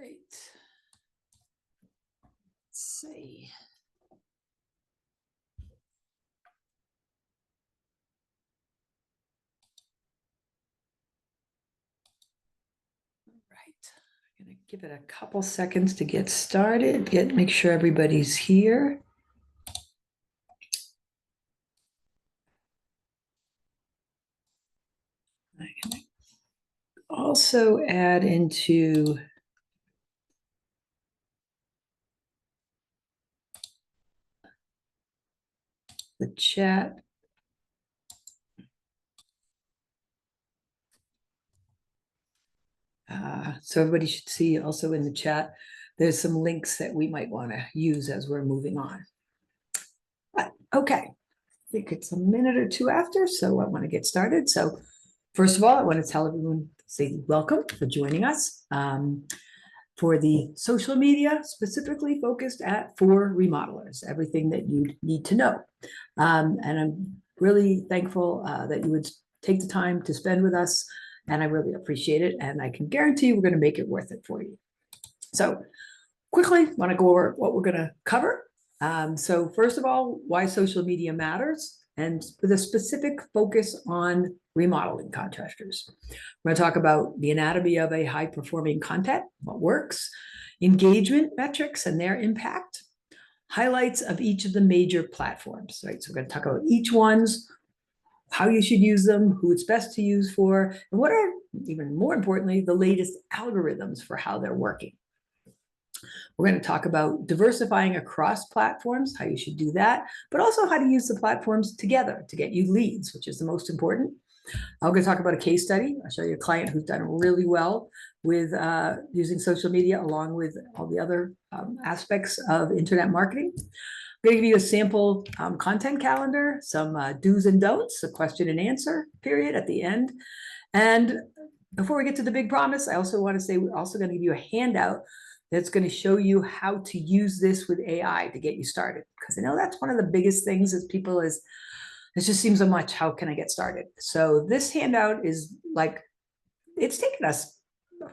right. Let's see. All right. I'm going to give it a couple seconds to get started. Make sure everybody's here. I'm going to also add into the chat. So everybody should see also in the chat, there's some links that we might want to use as we're moving on. But okay, I think it's a minute or two after, so I want to get started. So first of all, I want to tell everyone, say welcome for joining us for the social media specifically focused for remodelers, everything that you need to know. And I'm really thankful that you would take the time to spend with us, and I really appreciate it. And I can guarantee we're going to make it worth it for you. So quickly, want to go over what we're going to cover. So first of all, why social media matters, and with a specific focus on remodeling contractors. We're going to talk about the anatomy of a high-performing content, what works, engagement metrics and their impact, highlights of each of the major platforms, right? So we're going to talk about each one's, how you should use them, who it's best to use for, and what are, even more importantly, the latest algorithms for how they're working. We're going to talk about diversifying across platforms, how you should do that, but also how to use the platforms together to get you leads, which is the most important. I'm going to talk about a case study. I'll show you a client who's done really well with using social media along with all the other aspects of internet marketing. I'm going to give you a sample content calendar, some do's and don'ts, a question and answer period at the end. And before we get to the big promise, I also want to say we're also going to give you a handout that's going to show you how to use this with AI to get you started. Because I know that's one of the biggest things as people is, it just seems so much, how can I get started? So this handout is like, it's taken us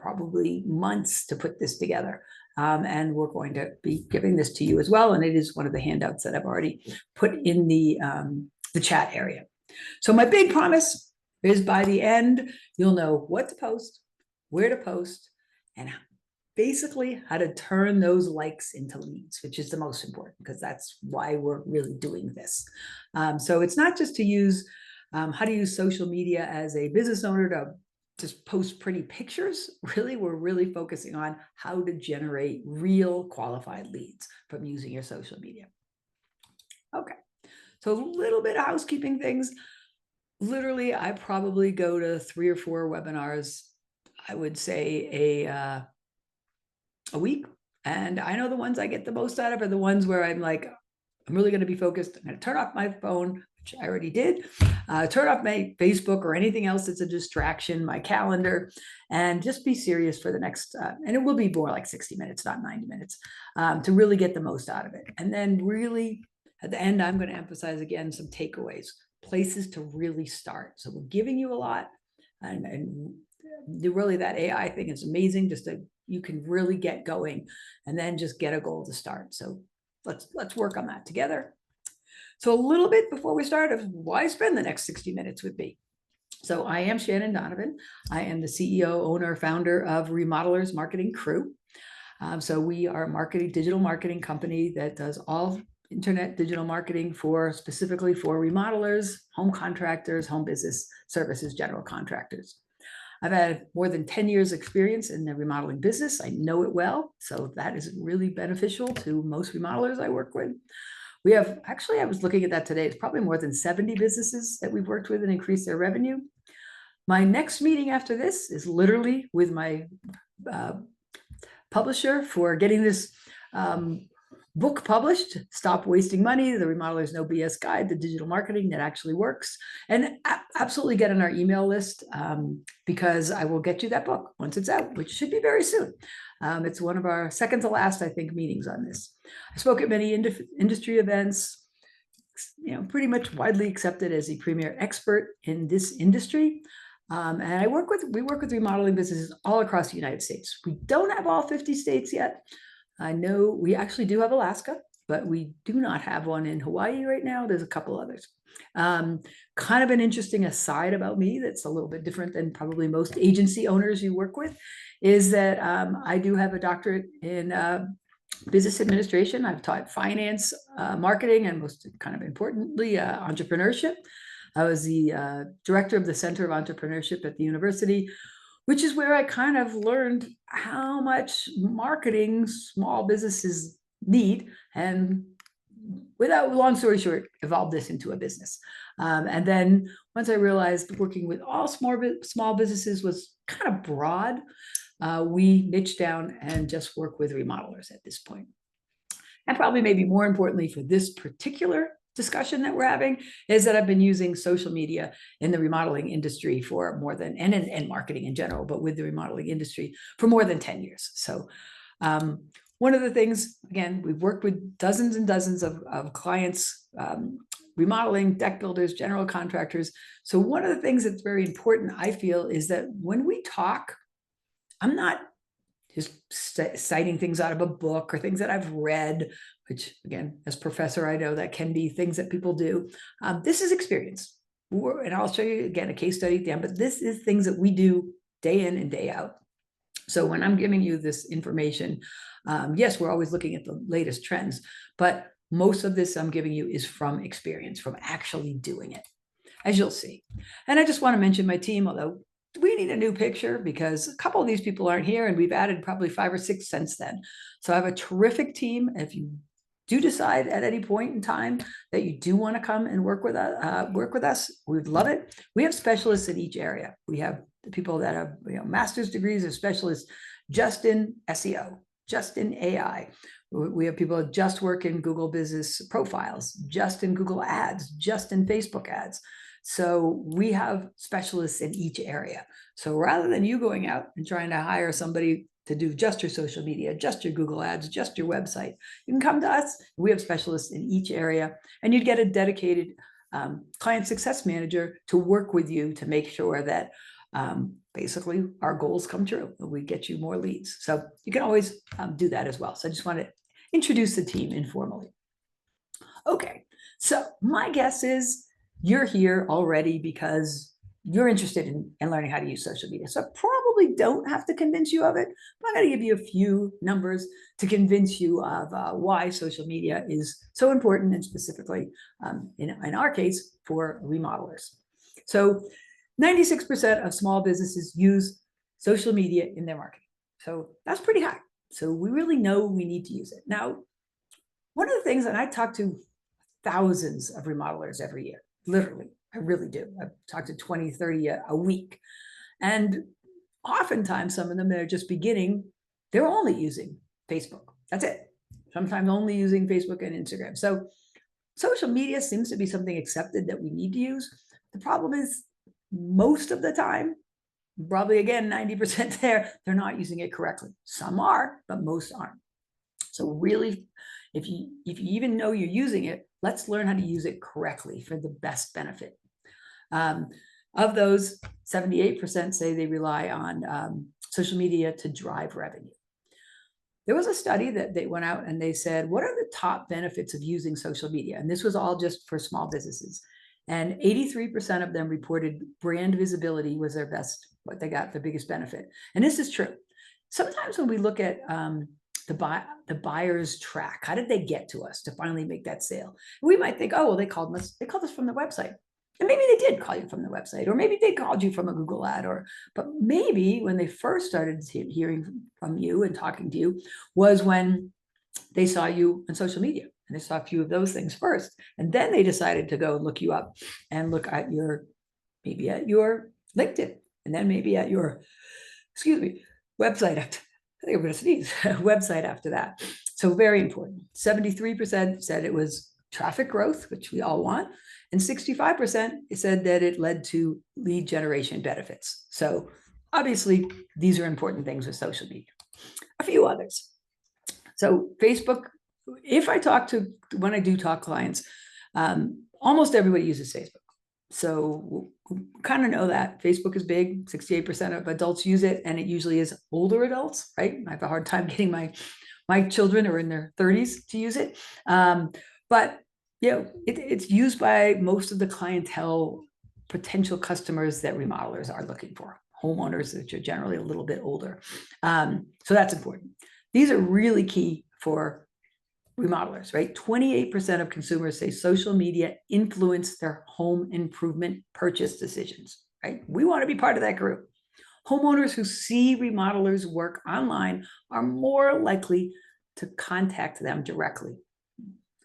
probably months to put this together. And we're going to be giving this to you as well. And it is one of the handouts that I've already put in the chat area. So my big promise is by the end, you'll know what to post, where to post, and basically how to turn those likes into leads, which is the most important, because that's why we're really doing this. So it's not just to use how to use social media as a business owner to just post pretty pictures. Really, we're really focusing on how to generate real qualified leads from using your social media. Okay, so a little bit of housekeeping things. Literally, I probably go to 3 or 4 webinars, I would say a week. And I know the ones I get the most out of are the ones where I'm like, I'm really going to be focused. I'm going to turn off my phone, which I already did, turn off my Facebook or anything else that's a distraction, my calendar, and just be serious for the next, and it will be more like 60 minutes, not 90 minutes, to really get the most out of it. And then really at the end, I'm going to emphasize again some takeaways, places to really start. So we're giving you a lot, and really that AI thing is amazing, just to, you can really get going and then just get a goal to start. So let's work on that together. So a little bit before we start of why spend the next 60 minutes with me. So I am Shannon Donovan. I am the CEO, owner, founder of Remodelers Marketing Crew. So we are a digital marketing company that does all internet digital marketing specifically for remodelers, home contractors, home business services, general contractors. I've had more than 10 years experience in the remodeling business. I know it well. So that is really beneficial to most remodelers I work with. We have, actually, I was looking at that today. It's probably more than 70 businesses that we've worked with and increased their revenue. My next meeting after this is literally with my publisher for getting this book published, Stop Wasting Money, The Remodeler's No BS Guide to Digital Marketing That Actually Works. And absolutely get on our email list because I will get you that book once it's out, which should be very soon. It's one of our second to last, I think, meetings on this. I spoke at many industry events, pretty much widely accepted as the premier expert in this industry. And we work with remodeling businesses all across the United States. We don't have all 50 states yet. I know we actually do have Alaska, but we do not have one in Hawaii right now. There's a couple others. Kind of an interesting aside about me that's a little bit different than probably most agency owners you work with is that I do have a doctorate in business administration. I've taught finance, marketing, and most kind of importantly, entrepreneurship. I was the director of the Center of Entrepreneurship at the university, which is where I kind of learned how much marketing small businesses need. And without long story short, evolved this into a business. And then once I realized working with all small businesses was kind of broad, we niche down and just work with remodelers at this point. And probably maybe more importantly for this particular discussion that we're having is that I've been using social media in the remodeling industry for more than, and marketing in general, but with the remodeling industry for more than 10 years. So one of the things, again, we've worked with dozens and dozens of clients, remodeling, deck builders, general contractors. So one of the things that's very important, I feel, is that when we talk, I'm not just citing things out of a book or things that I've read, which again, as professor, I know that can be things that people do. This is experience. And I'll show you again a case study at the end, but this is things that we do day in and day out. So when I'm giving you this information, yes, we're always looking at the latest trends, but most of this I'm giving you is from experience, from actually doing it, as you'll see. And I just want to mention my team, although we need a new picture because a couple of these people aren't here and we've added probably 5 or 6 since then. So I have a terrific team. If you do decide at any point in time that you do want to come and work with us, we'd love it. We have specialists in each area. We have the people that have master's degrees or specialists just in SEO, just in AI. We have people that just work in Google business profiles, just in Google ads, just in Facebook ads. So we have specialists in each area. So rather than you going out and trying to hire somebody to do just your social media, just your Google ads, just your website, you can come to us. We have specialists in each area, and you'd get a dedicated client success manager to work with you to make sure that basically our goals come true and we get you more leads. So you can always do that as well. So I just want to introduce the team informally. Okay, so my guess is you're here already because you're interested in learning how to use social media. So I probably don't have to convince you of it, but I'm going to give you a few numbers to convince you of why social media is so important, and specifically in our case for remodelers. So 96% of small businesses use social media in their marketing. So that's pretty high. So we really know we need to use it. Now, one of the things that I talk to thousands of remodelers every year, literally, I really do. I've talked to 20, 30 a week. And oftentimes some of them that are just beginning, they're only using Facebook. That's it. Sometimes only using Facebook and Instagram. So social media seems to be something accepted that we need to use. The problem is most of the time, probably again, 90% there, they're not using it correctly. Some are, but most aren't. So really, if you even know you're using it, let's learn how to use it correctly for the best benefit. Of those, 78% say they rely on social media to drive revenue. There was a study that they went out and they said, what are the top benefits of using social media? And this was all just for small businesses. And 83% of them reported brand visibility was their best, what they got, the biggest benefit. And this is true. Sometimes when we look at the buyer's track, how did they get to us to finally make that sale? We might think, oh, well, they called us from the website. And maybe they did call you from the website, or maybe they called you from a Google ad, but maybe when they first started hearing from you and talking to you was when they saw you on social media. And they saw a few of those things first. And then they decided to go and look you up and look at maybe at your LinkedIn, and then maybe at your, website. I think I'm going to sneeze. Website after that. So very important. 73% said it was traffic growth, which we all want. And 65% said that it led to lead generation benefits. So obviously, these are important things with social media. A few others. So Facebook, when I do talk clients, almost everybody uses Facebook. So kind of know that Facebook is big, 68% of adults use it, and it usually is older adults, right? I have a hard time getting my children who are in their 30s to use it. But it's used by most of the clientele, potential customers that remodelers are looking for, homeowners, which are generally a little bit older. So that's important. These are really key for remodelers, right? 28% of consumers say social media influence their home improvement purchase decisions, right? We want to be part of that group. Homeowners who see remodelers work online are more likely to contact them directly.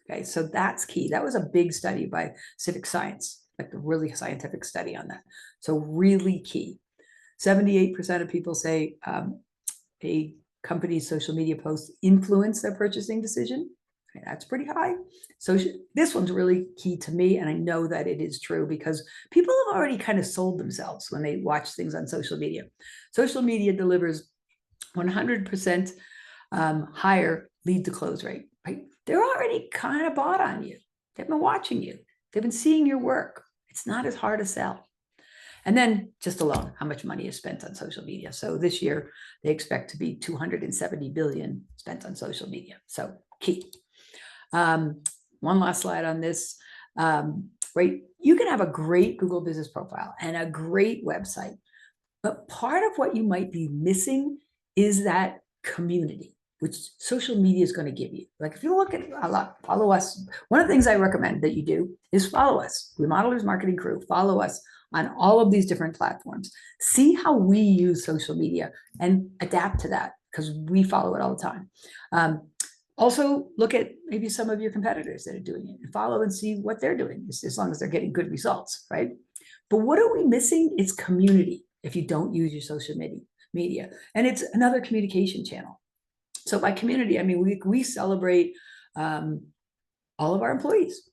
Okay, so that's key. That was a big study by Civic Science, like a really scientific study on that. So really key. 78% of people say a company's social media posts influence their purchasing decision. Okay, that's pretty high. So this one's really key to me, and I know that it is true because people have already kind of sold themselves when they watch things on social media. Social media delivers 100% higher lead to close rate, right? They're already kind of bought on you. They've been watching you. They've been seeing your work. It's not as hard to sell. And then just alone, how much money is spent on social media. So this year they expect to be 270 billion spent on social media. So key. One last slide on this, right? You can have a great Google business profile and a great website, but part of what you might be missing is that community, which social media is going to give you. Like if you look at follow us. One of the things I recommend that you do is follow us, Remodelers Marketing Crew. Follow us on all of these different platforms. See how we use social media and adapt to that because we follow it all the time. Also, look at maybe some of your competitors that are doing it and follow and see what they're doing, as long as they're getting good results, right? But what are we missing? It's community if you don't use your social media. And it's another communication channel. So by community, I mean, we celebrate all of our employees.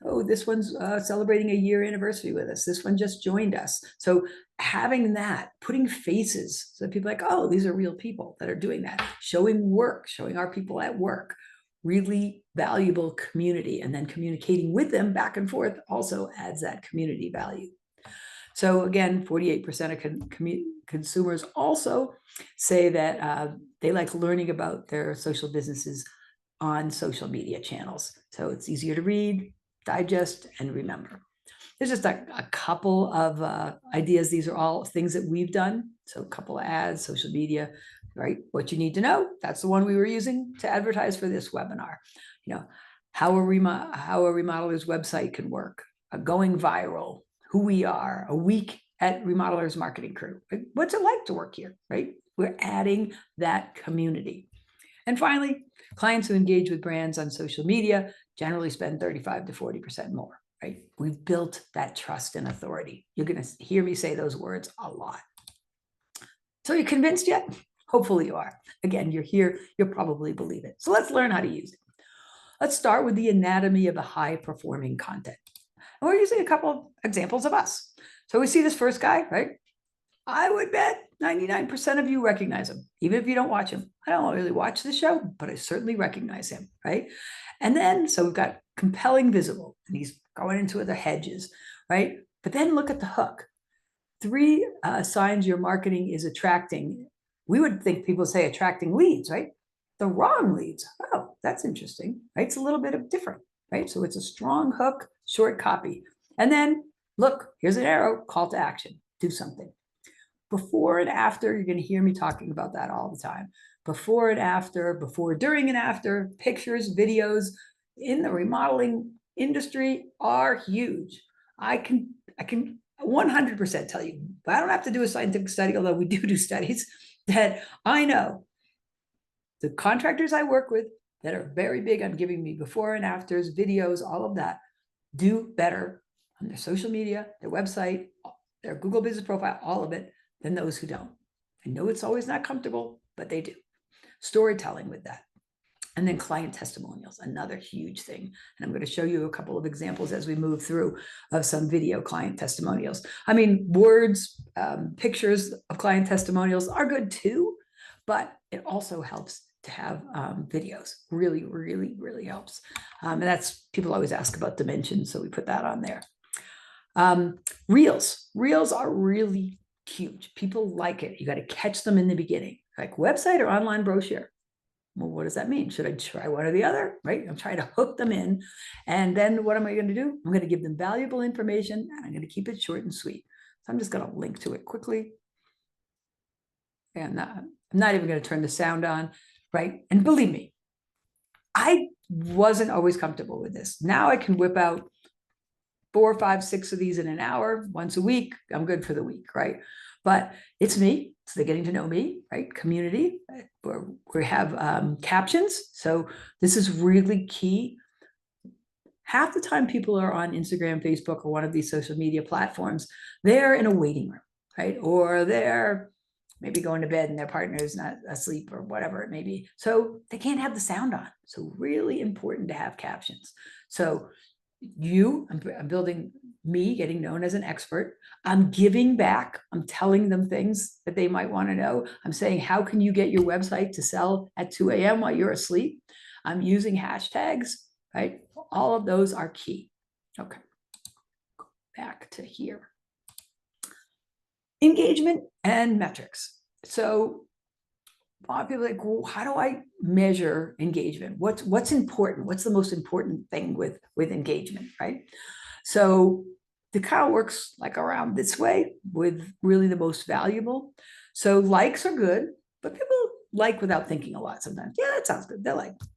Oh, this one's celebrating a year anniversary with us. This one just joined us. So having that, putting faces, so people are like, oh, these are real people that are doing that, showing work, showing our people at work, really valuable community, and then communicating with them back and forth also adds that community value. So again, 48% of consumers also say that they like learning about their social businesses on social media channels. So it's easier to read, digest, and remember. There's just a couple of ideas. These are all things that we've done. So a couple of ads, social media, right? What you need to know. That's the one we were using to advertise for this webinar. How a remodeler's website can work, going viral, who we are, a week at Remodelers Marketing Crew. What's it like to work here, right? We're adding that community. And finally, clients who engage with brands on social media generally spend 35 to 40% more, right? We've built that trust and authority. You're going to hear me say those words a lot. So you're convinced yet? Hopefully you are. Again, you're here, you'll probably believe it. So let's learn how to use it. Let's start with the anatomy of the high-performing content. And we're using a couple of examples of us. So we see this first guy, right? I would bet 99% of you recognize him, even if you don't watch him. I don't really watch the show, but I certainly recognize him, right? And then, so we've got compelling visible, and he's going into the hedges, right? But then look at the hook. 3 signs your marketing is attracting. We would think people say attracting leads, right? The wrong leads. Oh, that's interesting, right? It's a little bit of different, right? So it's a strong hook, short copy. And then look, here's an arrow, call to action, do something. Before and after, you're going to hear me talking about that all the time. Before and after, before, during, and after, pictures, videos in the remodeling industry are huge. I can 100% tell you, but I don't have to do a scientific study, although we do studies, that I know the contractors I work with that are very big on giving me before and afters, videos, all of that, do better on their social media, their website, their Google business profile, all of it, than those who don't. I know it's always not comfortable, but they do. Storytelling with that. And then client testimonials, another huge thing. And I'm going to show you a couple of examples as we move through of some video client testimonials. I mean, words, pictures of client testimonials are good too, but it also helps to have videos. Really, really, really helps. And that's, people always ask about dimensions, so we put that on there. Reels are really huge. People like it. You got to catch them in the beginning, like website or online brochure. Well, what does that mean? Should I try one or the other? Right? I'm trying to hook them in. And then what am I going to do? I'm going to give them valuable information, and I'm going to keep it short and sweet. So I'm just going to link to it quickly. And I'm not even going to turn the sound on, right? And believe me, I wasn't always comfortable with this. Now I can whip out 4, 5, 6 of these in an hour, once a week. I'm good for the week, right? But it's me. So they're getting to know me, right? Community. We have captions. So this is really key. Half the time people are on Instagram, Facebook, or one of these social media platforms, they're in a waiting room, right? Or they're maybe going to bed and their partner is not asleep or whatever it may be. So they can't have the sound on. So really important to have captions. So I'm building me, getting known as an expert. I'm giving back. I'm telling them things that they might want to know. I'm saying, how can you get your website to sell at 2 a.m. while you're asleep? I'm using hashtags, right? All of those are key. Okay, go back to here. Engagement and metrics. So a lot of people are like, well, how do I measure engagement? What's important? What's the most important thing with engagement, right? So the kind of works like around this way with really the most valuable. So likes are good, but people like without thinking a lot sometimes. Yeah, that sounds good.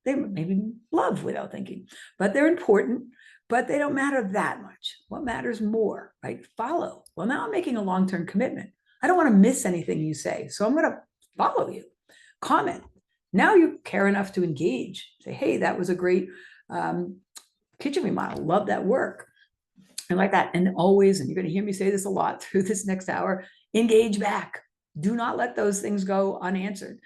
They maybe love without thinking, but they're important, but they don't matter that much. What matters more, right? Follow. Well, now I'm making a long-term commitment. I don't want to miss anything you say, so I'm going to follow you. Comment. Now you care enough to engage. Say, hey, that was a great kitchen remodel. Love that work. And like that. And always, and you're going to hear me say this a lot through this next hour, engage back. Do not let those things go unanswered.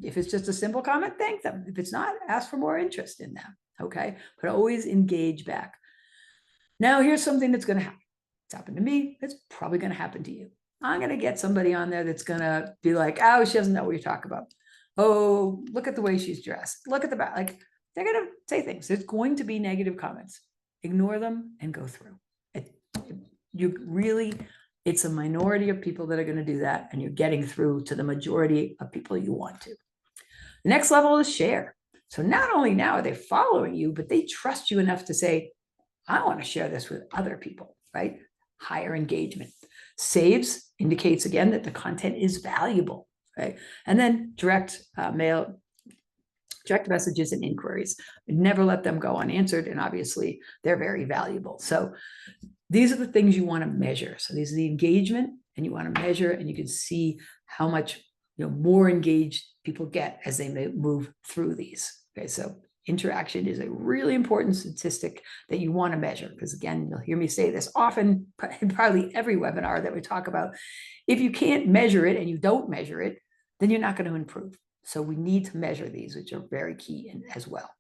If it's just a simple comment, thank them. If it's not, ask for more interest in them. Okay. But always engage back. Now, here's something that's going to happen. It's happened to me. It's probably going to happen to you. I'm going to get somebody on there that's going to be like, oh, she doesn't know what you're talking about. Oh, look at the way she's dressed. Look at the back. Like, they're going to say things. There's going to be negative comments. Ignore them and go through. It's a minority of people that are going to do that, and you're getting through to the majority of people you want to. The next level is share. So not only now are they following you, but they trust you enough to say, I want to share this with other people, right? Higher engagement. Saves indicates again that the content is valuable, right? And then direct messages and inquiries. Never let them go unanswered, and obviously they're very valuable. So these are the things you want to measure. So these are the engagement, and you want to measure, and you can see how much more engaged people get as they move through these. Okay, so interaction is a really important statistic that you want to measure, because again, you'll hear me say this often, in probably every webinar that we talk about. If you can't measure it and you don't measure it, then you're not going to improve. So we need to measure these, which are very key as well.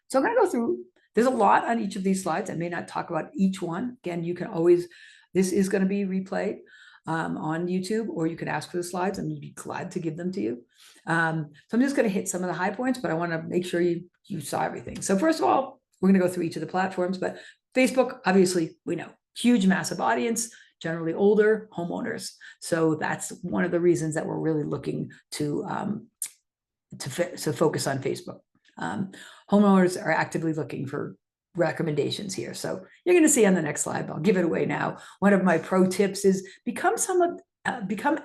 So I'm going to go through. There's a lot on each of these slides. I may not talk about each one. Again, you can always, this is going to be replayed on YouTube, or you can ask for the slides and we'd be glad to give them to you. So I'm just going to hit some of the high points, but I want to make sure you saw everything. So first of all, we're going to go through each of the platforms, but Facebook, obviously, we know, huge, massive audience, generally older homeowners. So that's one of the reasons that we're really looking to focus on Facebook. Homeowners are actively looking for recommendations here. So you're going to see on the next slide, I'll give it away now. One of my pro tips is become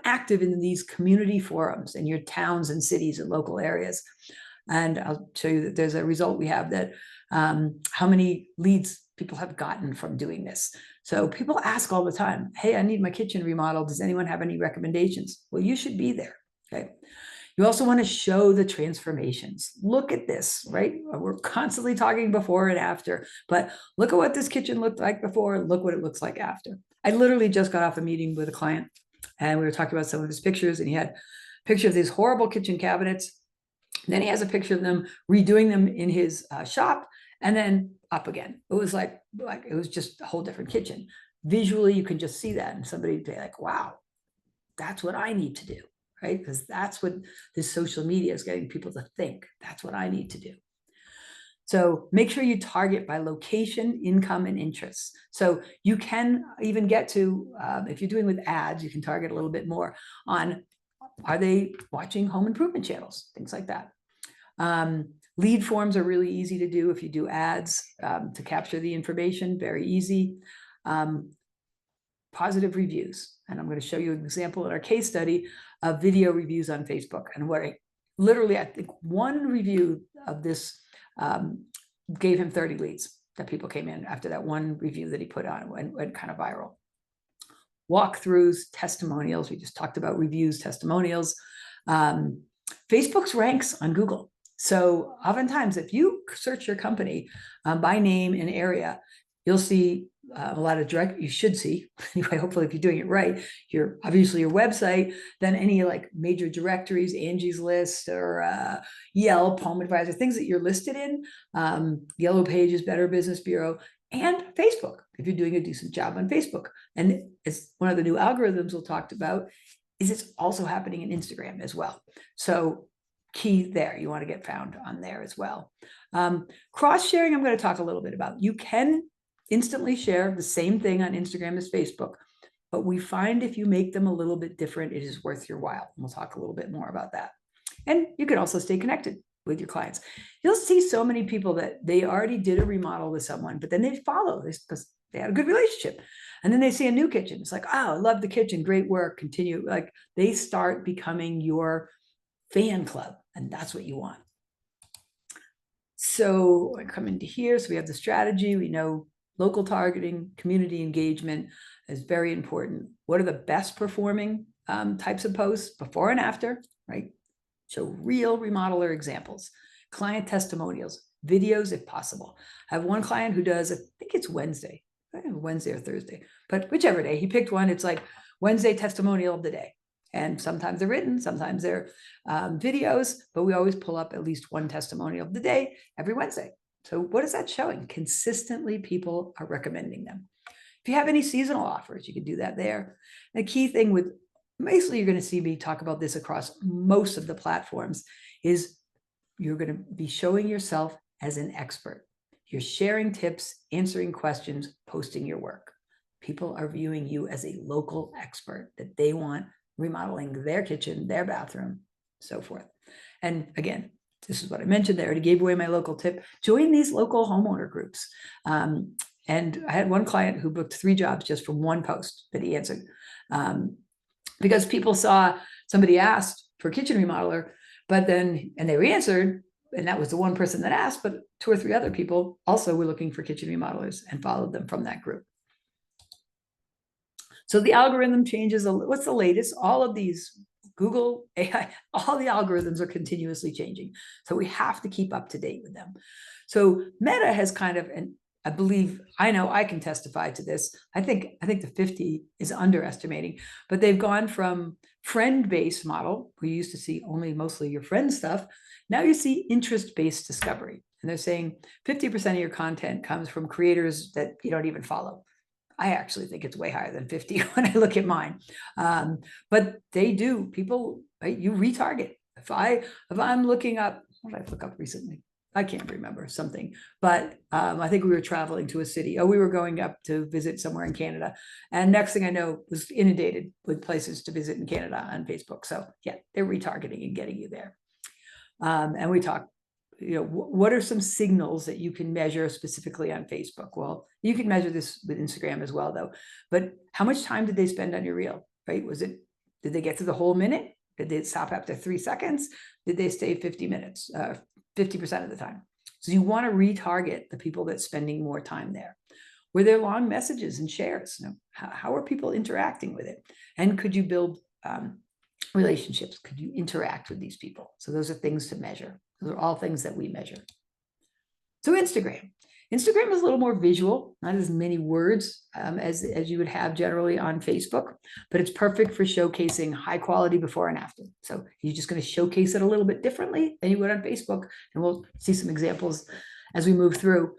active in these community forums in your towns and cities and local areas. And I'll show you that there's a result we have that how many leads people have gotten from doing this. So people ask all the time, hey, I need my kitchen remodeled. Does anyone have any recommendations? Well, you should be there. Okay. You also want to show the transformations. Look at this, right? We're constantly talking before and after, but look at what this kitchen looked like before. Look what it looks like after. I literally just got off a meeting with a client, and we were talking about some of his pictures, and he had a picture of these horrible kitchen cabinets. Then he has a picture of them redoing them in his shop, and then up again. It was like it was just a whole different kitchen. Visually, you can just see that, and somebody would be like, wow, that's what I need to do. Right? Because that's what this social media is getting people to think. That's what I need to do. So make sure you target by location, income, and interests. So you can even get to, if you're doing with ads, you can target a little bit more on, are they watching home improvement channels, things like that. Lead forms are really easy to do if you do ads to capture the information, very easy. Positive reviews. And I'm going to show you an example in our case study of video reviews on Facebook. And what I think one review of this gave him 30 leads that people came in after that one review that he put on, went kind of viral. Walkthroughs, testimonials. We just talked about reviews, testimonials. Facebook's ranks on Google. So oftentimes, if you search your company by name and area, you'll see a lot of you should see, anyway, hopefully if you're doing it right, obviously your website, then any like major directories, Angie's List or Yelp, Home Advisor, things that you're listed in, Yellow Pages, Better Business Bureau, and Facebook, if you're doing a decent job on Facebook. And it's one of the new algorithms we'll talk about is it's also happening in Instagram as well. So key there, you want to get found on there as well. Cross-sharing, I'm going to talk a little bit about. You can instantly share the same thing on Instagram as Facebook, but we find if you make them a little bit different, it is worth your while. And we'll talk a little bit more about that. And you can also stay connected with your clients. You'll see so many people that they already did a remodel with someone, but then they follow this because they had a good relationship. And then they see a new kitchen. It's like, oh, I love the kitchen. Great work. Continue. Like they start becoming your fan club. And that's what you want. So I come into here. So we have the strategy. We know local targeting, community engagement is very important. What are the best performing types of posts before and after, right? Show real remodeler examples, client testimonials, videos if possible. I have one client who does, I think it's Wednesday or Thursday, but whichever day, he picked one. It's like Wednesday testimonial of the day. And sometimes they're written, sometimes they're videos, but we always pull up at least one testimonial of the day every Wednesday. So what is that showing? Consistently, people are recommending them. If you have any seasonal offers, you can do that there. The key thing with, basically you're going to see me talk about this across most of the platforms, is you're going to be showing yourself as an expert. You're sharing tips, answering questions, posting your work. People are viewing you as a local expert that they want remodeling their kitchen, their bathroom, so forth. And again, this is what I mentioned. I already gave away my local tip. Join these local homeowner groups. And I had one client who booked 3 jobs just from one post that he answered. Because people saw somebody asked for a kitchen remodeler, but then, and they were answered, and that was the one person that asked, but 2 or 3 other people also were looking for kitchen remodelers and followed them from that group. So the algorithm changes. What's the latest? All of these Google, AI, all the algorithms are continuously changing. So we have to keep up to date with them. So Meta has kind of, and I believe, I know I can testify to this. I think the 50 is underestimating, but they've gone from friend-based model, where you used to see only mostly your friend stuff. Now you see interest-based discovery. And they're saying 50% of your content comes from creators that you don't even follow. I actually think it's way higher than 50 when I look at mine. But they do, people, right? You retarget. If I'm looking up, what did I look up recently? I can't remember something, but I think we were traveling to a city. We were going up to visit somewhere in Canada. And next thing I know, was inundated with places to visit in Canada on Facebook. So yeah, they're retargeting and getting you there. And we talk, what are some signals that you can measure specifically on Facebook? Well, you can measure this with Instagram as well, though. But how much time did they spend on your reel, right? Did they get to the whole minute? Did they stop after 3 seconds? Did they stay 50 minutes, 50% of the time? So you want to retarget the people that's spending more time there. Were there long messages and shares? How are people interacting with it? And could you build relationships? Could you interact with these people? So those are things to measure. Those are all things that we measure. So Instagram is a little more visual, not as many words as you would have generally on Facebook, but it's perfect for showcasing high quality before and after. So you're just going to showcase it a little bit differently than you would on Facebook. And we'll see some examples as we move through,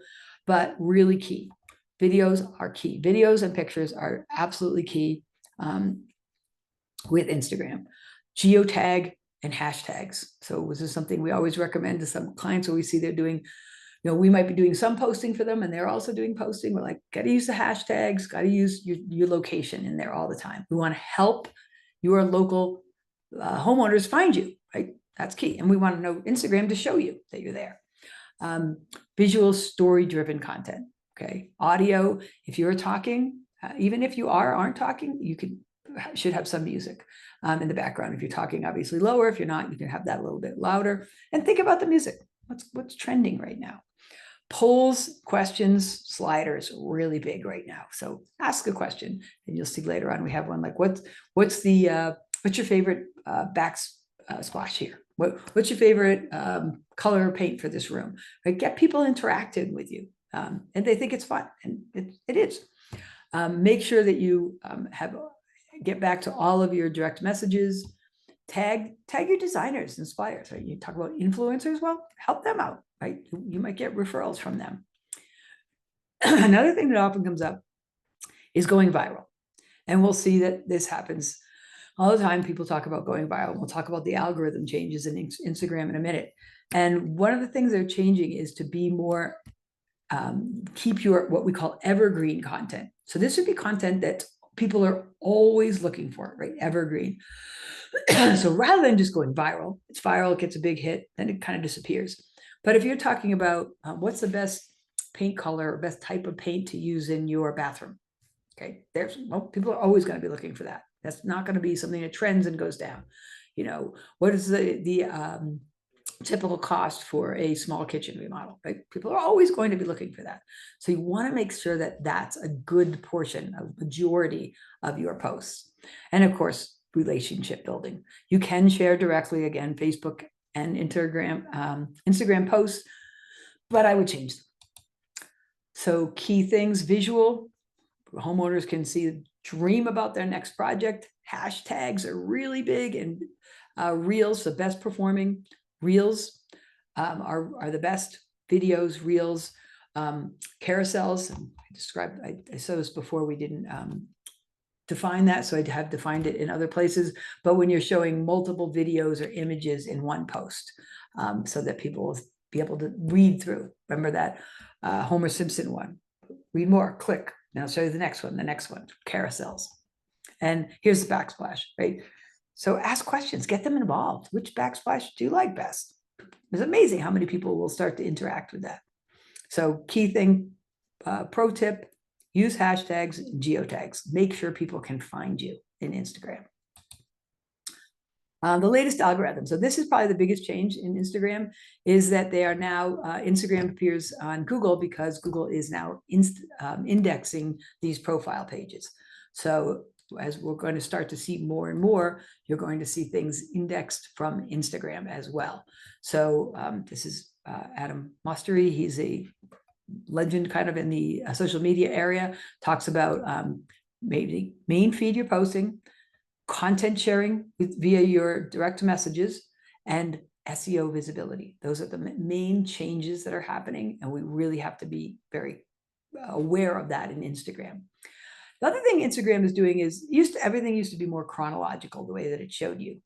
but really key. Videos are key. Videos and pictures are absolutely key with Instagram. Geotag and hashtags. So this is something we always recommend to some clients when we see they're doing we might be doing some posting for them and they're also doing posting. We're like, got to use the hashtags, got to use your location in there all the time. We want to help your local homeowners find you, right? That's key. And we want to know Instagram to show you that you're there. Visual story-driven content, okay? Audio, if you're talking, even if you aren't talking, you should have some music in the background. If you're talking, obviously lower. If you're not, you can have that a little bit louder. And think about the music. What's trending right now? Polls, questions, sliders, really big right now. So ask a question, and you'll see later on we have one like, what's your favorite backsplash here? What's your favorite color or paint for this room? Right? Get people interacting with you, and they think it's fun, and it is. Make sure that you get back to all of your direct messages. Tag your designers and suppliers. Right? You talk about influencers. Well, help them out. Right? You might get referrals from them. Another thing that often comes up is going viral, and we'll see that this happens all the time. People talk about going viral. We'll talk about the algorithm changes in Instagram in a minute. And one of the things they're changing is to be more, keep your what we call evergreen content. So this would be content that people are always looking for, right? Evergreen. So rather than just going viral, it's viral, it gets a big hit, then it kind of disappears. But if you're talking about what's the best paint color or best type of paint to use in your bathroom, okay, people are always going to be looking for that. That's not going to be something that trends and goes down. What is the typical cost for a small kitchen remodel, right? People are always going to be looking for that. So you want to make sure that that's a good portion, a majority of your posts. And of course, relationship building. You can share directly, again, Facebook and Instagram posts, but I would change them. So key things, visual, homeowners can see, dream about their next project. Hashtags are really big, and reels, the best performing reels are the best. Videos, reels, carousels. I saw this before, we didn't define that, so I have defined it in other places. But when you're showing multiple videos or images in one post, so that people will be able to read through. Remember that Homer Simpson one? Read more, click. Now I'll show you the next one, carousels. And here's the backsplash, right? So ask questions, get them involved. Which backsplash do you like best? It's amazing how many people will start to interact with that. So key thing, pro tip, use hashtags, geotags. Make sure people can find you in Instagram. The latest algorithm. So this is probably the biggest change in Instagram, is that they are now, Instagram appears on Google because Google is now indexing these profile pages. So as we're going to start to see more and more, you're going to see things indexed from Instagram as well. So this is Adam Mostery. He's a legend kind of in the social media area, talks about maybe main feed you're posting, content sharing via your direct messages, and SEO visibility. Those are the main changes that are happening, and we really have to be very aware of that in Instagram. The other thing Instagram is doing is everything used to be more chronological, the way that it showed you.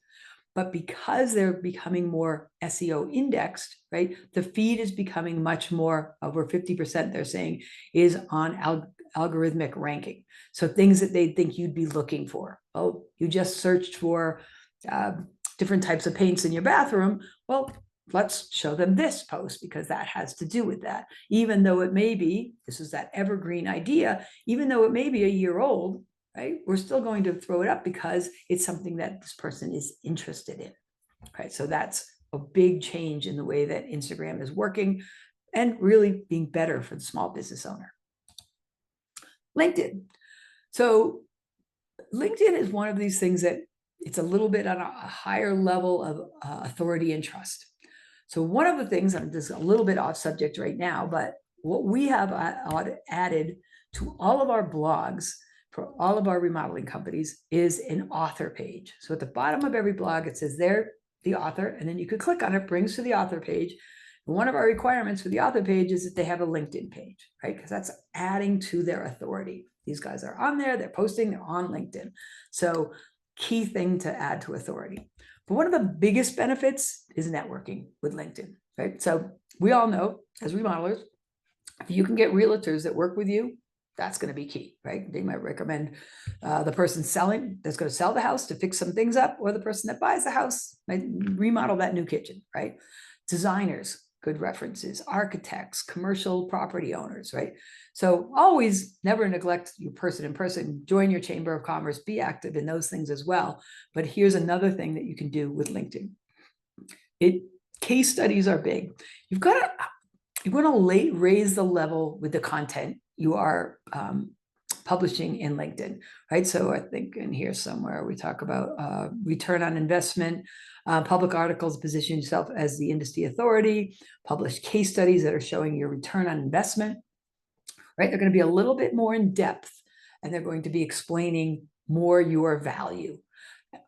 But because they're becoming more SEO indexed, right, the feed is becoming much more, over 50% they're saying, is on algorithmic ranking. So things that they think you'd be looking for. Oh, you just searched for different types of paints in your bathroom. Well, let's show them this post because that has to do with that. Even though it may be, this is that evergreen idea, even though it may be a year old, right? We're still going to throw it up because it's something that this person is interested in, right? So that's a big change in the way that Instagram is working and really being better for the small business owner. LinkedIn. So LinkedIn is one of these things that it's a little bit on a higher level of authority and trust. So one of the things, I'm just a little bit off subject right now, but what we have added to all of our blogs for all of our remodeling companies is an author page. So at the bottom of every blog, it says they're the author, and then you could click on it, brings to the author page. And one of our requirements for the author page is that they have a LinkedIn page, right? Because that's adding to their authority. These guys are on there, they're posting, they're on LinkedIn. So key thing to add to authority. But one of the biggest benefits is networking with LinkedIn. right? So we all know as remodelers, if you can get realtors that work with you, that's going to be key, right? They might recommend the person selling that's going to sell the house to fix some things up, or the person that buys the house might remodel that new kitchen, right? Designers, good references, architects, commercial property owners, right? So always never neglect your person in person, join your chamber of commerce, be active in those things as well. But here's another thing that you can do with LinkedIn. Case studies are big. You want to raise the level with the content you are publishing in LinkedIn, right? So I think in here somewhere we talk about return on investment, public articles position yourself as the industry authority, publish case studies that are showing your return on investment, right? They're going to be a little bit more in depth, and they're going to be explaining more your value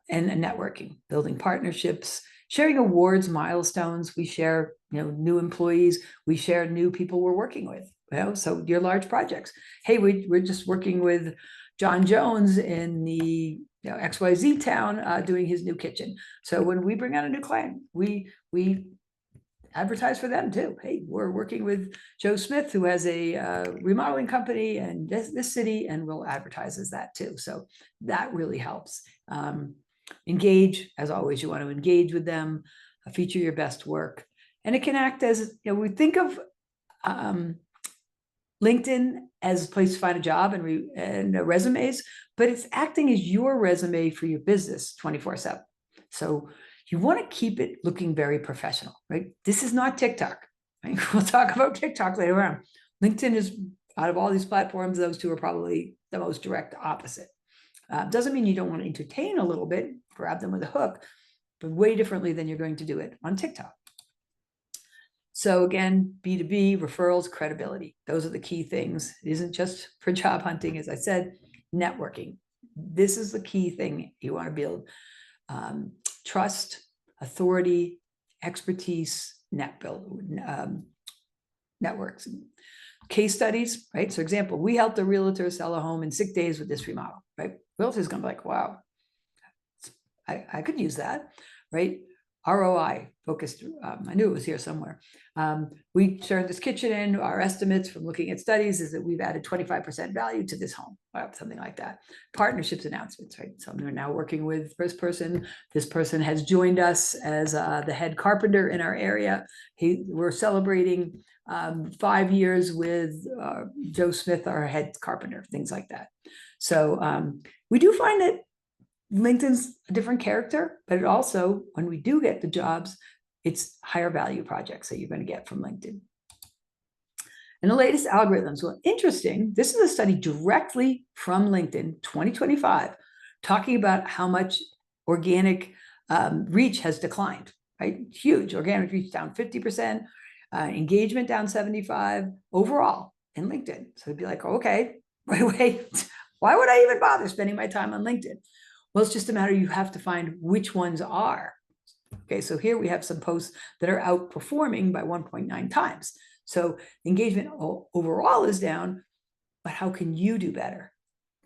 and networking, building partnerships, sharing awards, milestones. We share, new employees. We share new people we're working with. So your large projects. Hey, we're just working with John Jones in the XYZ town doing his new kitchen. So when we bring on a new client, we advertise for them too. Hey, we're working with Joe Smith, who has a remodeling company in this city, and we'll advertise as that too. So that really helps. Engage, as always, you want to engage with them, feature your best work. And it can act as, we think of LinkedIn as a place to find a job and resumes, but it's acting as your resume for your business 24/7. So you want to keep it looking very professional, right? This is not TikTok, right? We'll talk about TikTok later on. LinkedIn is, out of all these platforms, those two are probably the most direct opposite. Doesn't mean you don't want to entertain a little bit, grab them with a hook, but way differently than you're going to do it on TikTok. So again, B2B, referrals, credibility. Those are the key things. It isn't just for job hunting, as I said, networking. This is the key thing you want to build. Trust, authority, expertise, networks. Case studies, right? So example, we helped a realtor sell a home in 6 days with this remodel, right? Realtor's gonna be like, wow, I could use that, right? ROI focused, I knew it was here somewhere. We turned this kitchen in. Our estimates from looking at studies is that we've added 25% value to this home, something like that. Partnerships announcements, right? So we're now working with this person. This person has joined us as the head carpenter in our area. We're celebrating 5 years with Joe Smith, our head carpenter, things like that. So we do find that LinkedIn's a different character, but it also, when we do get the jobs, it's higher value projects that you're going to get from LinkedIn. And the latest algorithms. Well, interesting. This is a study directly from LinkedIn 2025, talking about how much organic reach has declined, right? Huge. Organic reach down 50%, engagement down 75% overall in LinkedIn. So it'd be like, okay, wait, why would I even bother spending my time on LinkedIn? Well, it's just a matter, you have to find which ones are. Okay, so here we have some posts that are outperforming by 1.9 times. So engagement overall is down, but how can you do better?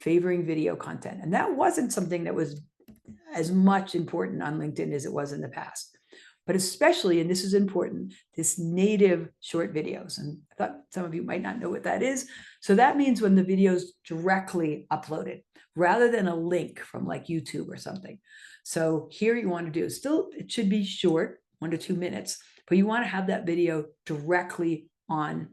Favoring video content. And that wasn't something that was as much important on LinkedIn as it was in the past. But especially, and this is important, this native short videos. And I thought some of you might not know what that is. So that means when the video is directly uploaded, rather than a link from like YouTube or something. So here you want to do, still, it should be short, 1 to 2 minutes, but you want to have that video directly on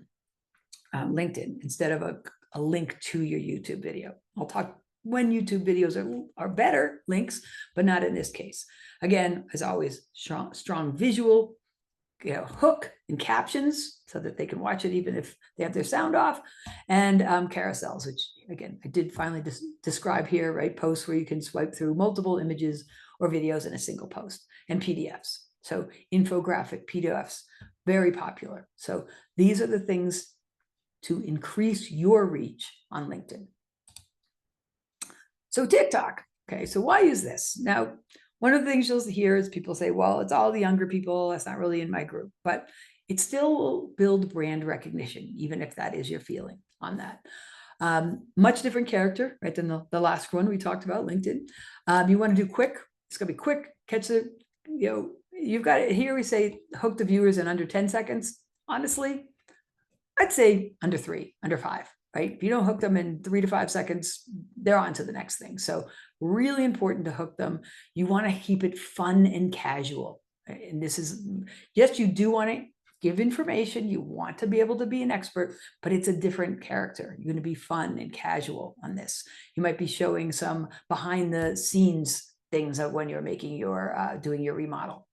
LinkedIn instead of a link to your YouTube video. I'll talk when YouTube videos are better links, but not in this case. Again, as always, strong visual, hook and captions so that they can watch it even if they have their sound off, and carousels, which again, I did finally describe here, right? Posts where you can swipe through multiple images or videos in a single post, and PDFs. So infographic PDFs, very popular. So these are the things to increase your reach on LinkedIn. So TikTok, okay, so why use this? Now, one of the things you'll hear is people say, well, it's all the younger people, that's not really in my group, but it still will build brand recognition, even if that is your feeling on that. Much different character, right, than the last one we talked about, LinkedIn. You want to do quick, it's gonna be quick, catch the, you've got it here. We say hook the viewers in under 10 seconds. Honestly, I'd say under 3, under 5, right? If you don't hook them in 3 to 5 seconds, they're on to the next thing. So really important to hook them. You want to keep it fun and casual. And this is, yes, you do want to give information. You want to be able to be an expert, but it's a different character. You're going to be fun and casual on this. You might be showing some behind the scenes things of when you're making your, doing your remodel.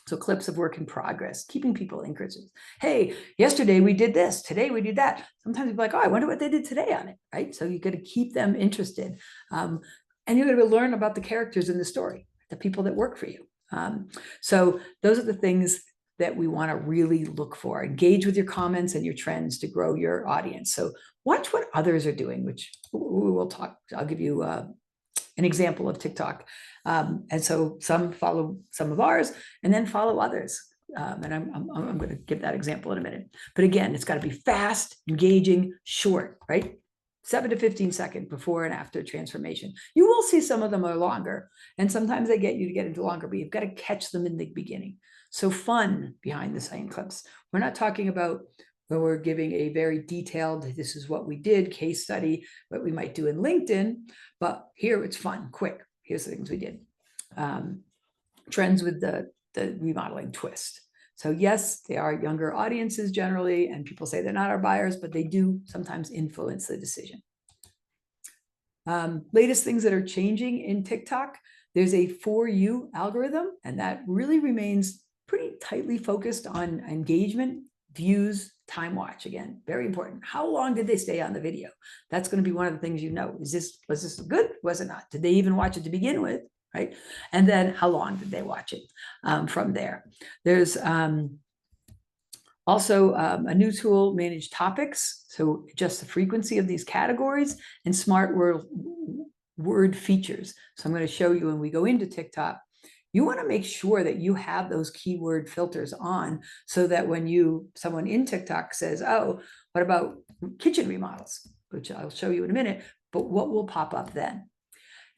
So clips of work in progress, keeping people interested. Hey, yesterday we did this, today we did that. Sometimes you're like, oh, I wonder what they did today on it, right? So you got to keep them interested. And you're going to learn about the characters in the story, the people that work for you. So those are the things that we want to really look for. Engage with your comments and your trends to grow your audience. So watch what others are doing, which we will talk. I'll give you an example of TikTok. And so some follow some of ours and then follow others. And I'm going to give that example in a minute. But again, it's got to be fast, engaging, short, right? 7 to 15 second before and after transformation. You will see some of them are longer, and sometimes they get you to get into longer, but you've got to catch them in the beginning. So fun behind the scene clips. We're not talking about when we're giving a very detailed, this is what we did, case study, what we might do in LinkedIn, but here it's fun, quick. Here's the things we did. Trends with the remodeling twist. So yes, they are younger audiences generally, and people say they're not our buyers, but they do sometimes influence the decision. Latest things that are changing in TikTok, there's a For You algorithm, and that really remains pretty tightly focused on engagement, views, time watch. Again, very important. How long did they stay on the video? That's going to be one of the things you know. Was this good? Was it not? Did they even watch it to begin with? Right? And then how long did they watch it from there? There's also a new tool, Manage Topics. So adjust the frequency of these categories and smart word features. So I'm going to show you when we go into TikTok. You want to make sure that you have those keyword filters on so that when someone in TikTok says, oh, what about kitchen remodels, which I'll show you in a minute, but what will pop up then?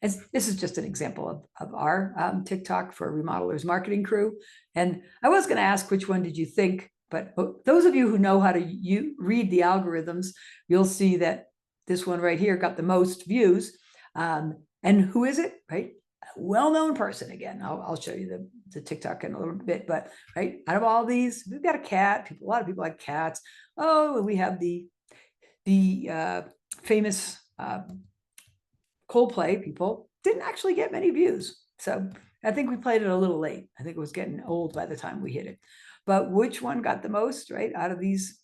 And this is just an example of our TikTok for Remodelers marketing crew. And I was going to ask, which one did you think? But those of you who know how to read the algorithms, you'll see that this one right here got the most views. And who is it, right? A well-known person. Again, I'll show you the TikTok in a little bit, but right, out of all these, we've got a cat. A lot of people like cats. Oh, and we have the famous Coldplay people didn't actually get many views. So I think we played it a little late. I think it was getting old by the time we hit it. But which one got the most, right? Out of these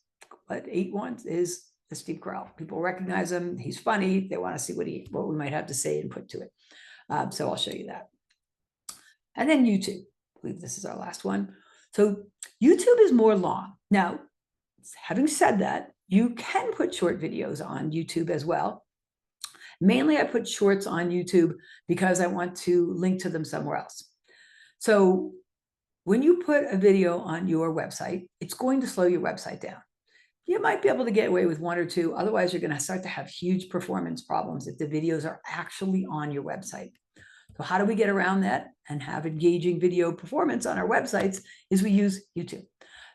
8 ones is the Steve Carell. People recognize him. He's funny. They want to see what we might have to say and put to it. So I'll show you that. And then YouTube. I believe this is our last one. So YouTube is more long. Now, having said that, you can put short videos on YouTube as well. Mainly, I put shorts on YouTube because I want to link to them somewhere else. So when you put a video on your website, it's going to slow your website down. You might be able to get away with 1 or 2. Otherwise, you're going to start to have huge performance problems if the videos are actually on your website. So how do we get around that and have engaging video performance on our websites is we use YouTube.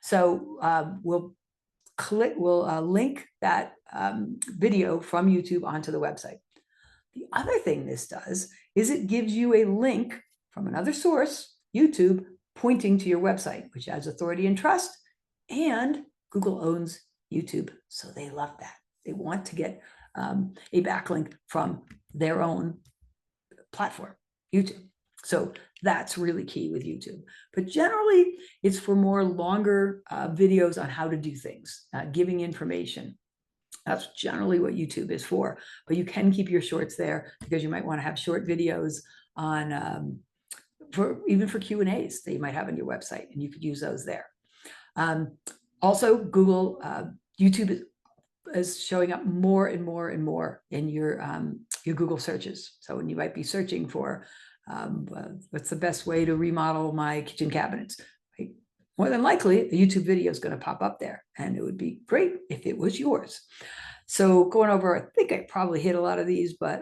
So we'll link that video from YouTube onto the website. The other thing this does is it gives you a link from another source, YouTube, pointing to your website, which adds authority and trust. And Google owns YouTube, so they love that. They want to get a backlink from their own platform, YouTube. So that's really key with YouTube. But generally, it's for more longer videos on how to do things, giving information. That's generally what YouTube is for. But you can keep your shorts there because you might want to have short videos on even for Q&As that you might have on your website, and you could use those there. Also, YouTube is showing up more and more and more in your Google searches. So when you might be searching for what's the best way to remodel my kitchen cabinets, right? More than likely, a YouTube video is going to pop up there, and it would be great if it was yours. So going over, I think I probably hit a lot of these, but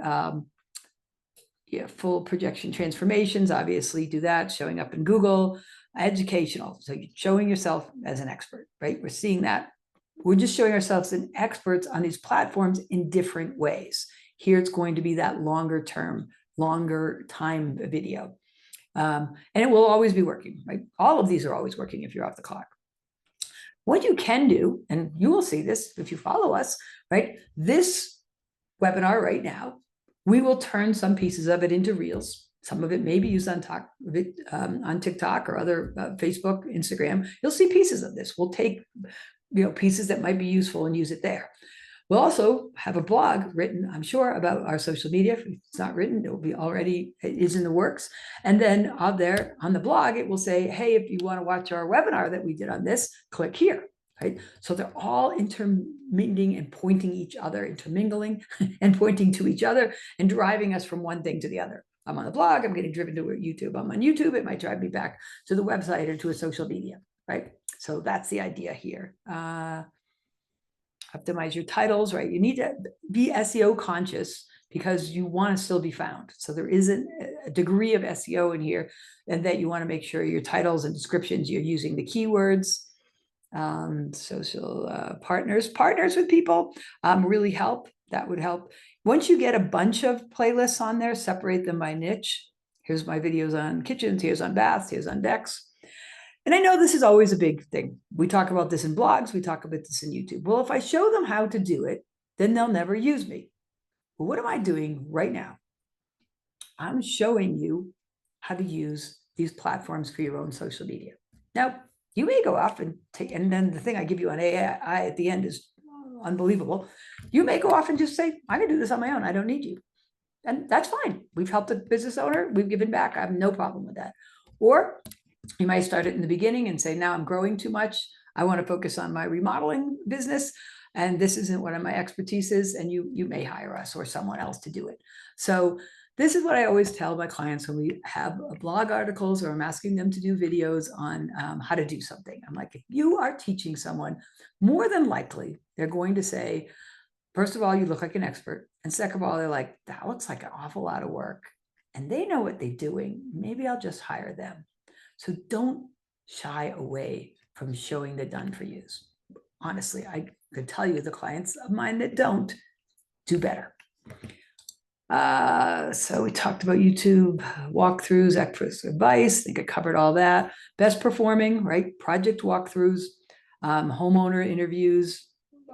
yeah, full projection transformations, obviously do that, showing up in Google. Educational. So you're showing yourself as an expert, right? We're seeing that. We're just showing ourselves as experts on these platforms in different ways. Here it's going to be that longer time video. And it will always be working, right? All of these are always working if you're off the clock. What you can do, and you will see this if you follow us, right? This webinar right now, we will turn some pieces of it into reels. Some of it may be used on TikTok or other Facebook, Instagram. You'll see pieces of this. We'll take pieces that might be useful and use it there. We'll also have a blog written, I'm sure, about our social media. If it's not written, it will be already, it is in the works. And then out there on the blog, it will say, hey, if you want to watch our webinar that we did on this, click here, right? So they're all intermingling and pointing each other, intermingling and pointing to each other and driving us from one thing to the other. I'm on the blog, I'm getting driven to YouTube. I'm on YouTube, it might drive me back to the website or to a social media, right? So that's the idea here. Optimize your titles, right? You need to be SEO conscious because you want to still be found. So there is a degree of SEO in here, and that you want to make sure your titles and descriptions, you're using the keywords. Social partners with people really help. That would help. Once you get a bunch of playlists on there, separate them by niche. Here's my videos on kitchens, here's on baths, here's on decks. And I know this is always a big thing. We talk about this in blogs, we talk about this in YouTube. Well, if I show them how to do it, then they'll never use me. Well, what am I doing right now? I'm showing you how to use these platforms for your own social media. Now, you may go off and take, and then the thing I give you on AI at the end is unbelievable. You may go off and just say, I can do this on my own. I don't need you. And that's fine. We've helped a business owner. We've given back. I have no problem with that. Or you might start it in the beginning and say, now I'm growing too much. I want to focus on my remodeling business. And this isn't what my expertise is. And you may hire us or someone else to do it. So this is what I always tell my clients when we have blog articles or I'm asking them to do videos on how to do something. I'm like, if you are teaching someone, more than likely, they're going to say, first of all, you look like an expert. And second of all, they're like, that looks like an awful lot of work. And they know what they're doing. Maybe I'll just hire them. So don't shy away from showing the done for yous. Honestly, I could tell you the clients of mine that don't do better. So we talked about YouTube walkthroughs, experts advice. I think I covered all that. Best performing, right? Project walkthroughs, homeowner interviews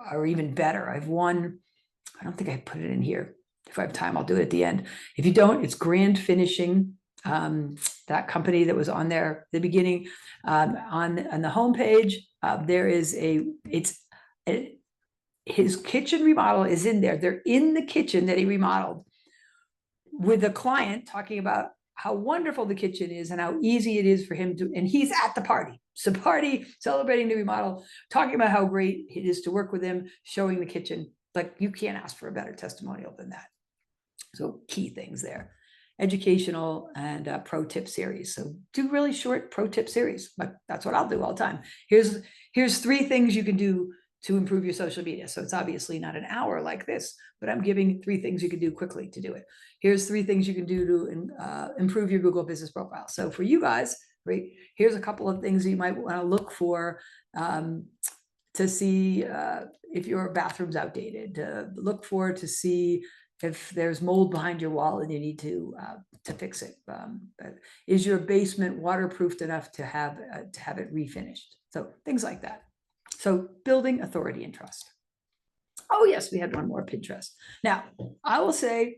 are even better. I've won, I don't think I put it in here. If I have time, I'll do it at the end. If you don't, it's Grand Finishing. That company that was on there at the beginning, on the homepage, there is his kitchen remodel is in there. They're in the kitchen that he remodeled with a client talking about how wonderful the kitchen is and how easy it is for him to, and he's at the party. So party, celebrating the remodel, talking about how great it is to work with him, showing the kitchen. Like, you can't ask for a better testimonial than that. So key things there. Educational and pro tip series. So do really short pro tip series, but that's what I'll do all the time. Here's 3 things you can do to improve your social media. So it's obviously not an hour like this, but I'm giving 3 things you can do quickly to do it. Here's 3 things you can do to improve your Google business profile. So for you guys, right, here's a couple of things you might want to look for to see if your bathroom's outdated. Look for to see if there's mold behind your wall and you need to fix it. Is your basement waterproofed enough to have it refinished? So things like that. So building authority and trust. Oh yes, we had one more, Pinterest. Now I will say,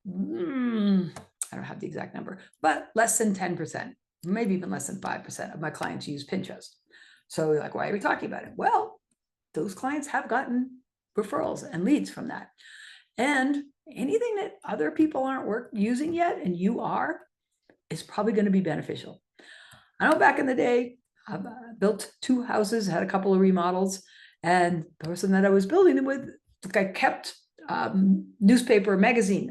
I don't have the exact number, but less than 10%, maybe even less than 5% of my clients use Pinterest. So like, why are we talking about it? Well, those clients have gotten referrals and leads from that. And anything that other people aren't using yet and you are, is probably going to be beneficial. I know back in the day, I built 2 houses, had a couple of remodels, and the person that I was building them with, I kept magazine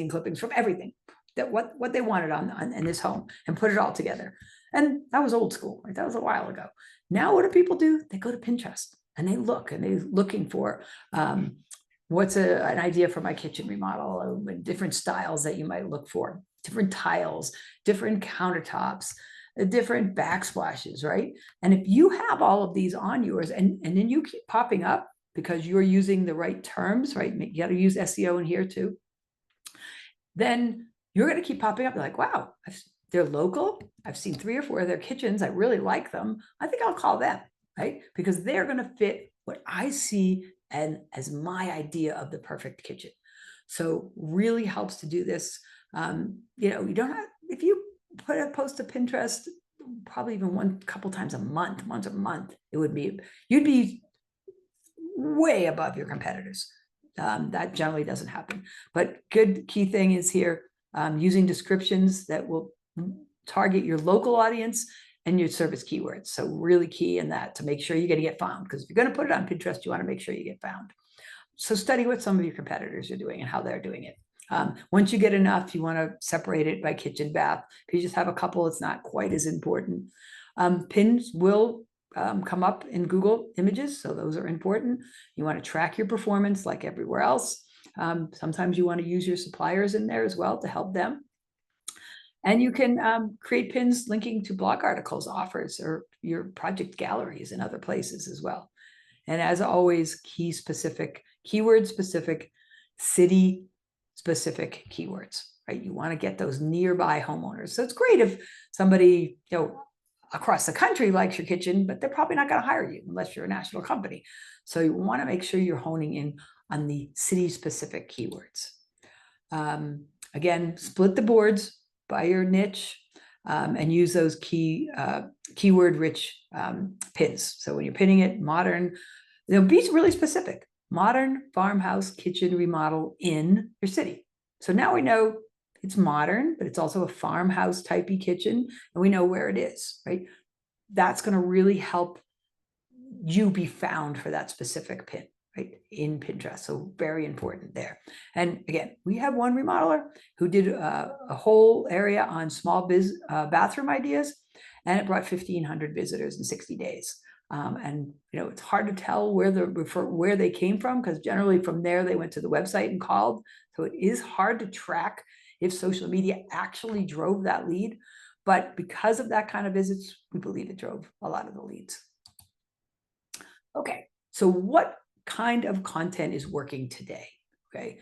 clippings from everything that what they wanted in this home and put it all together. And that was old school, right? That was a while ago. Now what do people do? They go to Pinterest and they look and they're looking for what's an idea for my kitchen remodel, or different styles that you might look for. different tiles, different countertops, different backsplashes, right? And if you have all of these on yours and then you keep popping up because you're using the right terms, right? You got to use SEO in here too. Then you're going to keep popping up. You're like, wow, they're local. I've seen 3 or 4 of their kitchens. I really like them. I think I'll call them, right? Because they're going to fit what I see and as my idea of the perfect kitchen. So really helps to do this. You know, you don't have, if you put a post to Pinterest, probably even couple times a month, once a month, it would be, you'd be way above your competitors. That generally doesn't happen. But good key thing is here, using descriptions that will target your local audience and your service keywords. So really key in that to make sure you're going to get found, because if you're going to put it on Pinterest, you want to make sure you get found. So study what some of your competitors are doing and how they're doing it. Once you get enough, you want to separate it by kitchen, bath. If you just have a couple, it's not quite as important. Pins will come up in Google Images, so those are important. You want to track your performance like everywhere else. Sometimes you want to use your suppliers in there as well to help them. And you can create pins linking to blog articles, offers, or your project galleries and other places as well. And as always, keyword specific, city specific keywords, right? You want to get those nearby homeowners. So it's great if somebody, you know, across the country likes your kitchen, but they're probably not going to hire you unless you're a national company. So you want to make sure you're honing in on the city specific keywords. Again, split the boards by your niche and use those keyword rich pins. So when you're pinning it, modern, you know, be really specific. Modern farmhouse kitchen remodel in your city. So now we know it's modern, but it's also a farmhouse typey kitchen, and we know where it is, right? That's going to really help you be found for that specific pin, right, in Pinterest. So very important there. And again, we have one remodeler who did a whole area on small bathroom ideas, and it brought 1,500 visitors in 60 days. And you know, it's hard to tell where they came from, because generally from there they went to the website and called. So it is hard to track if social media actually drove that lead. But because of that kind of visits, we believe it drove a lot of the leads. Okay, so what kind of content is working today? Okay,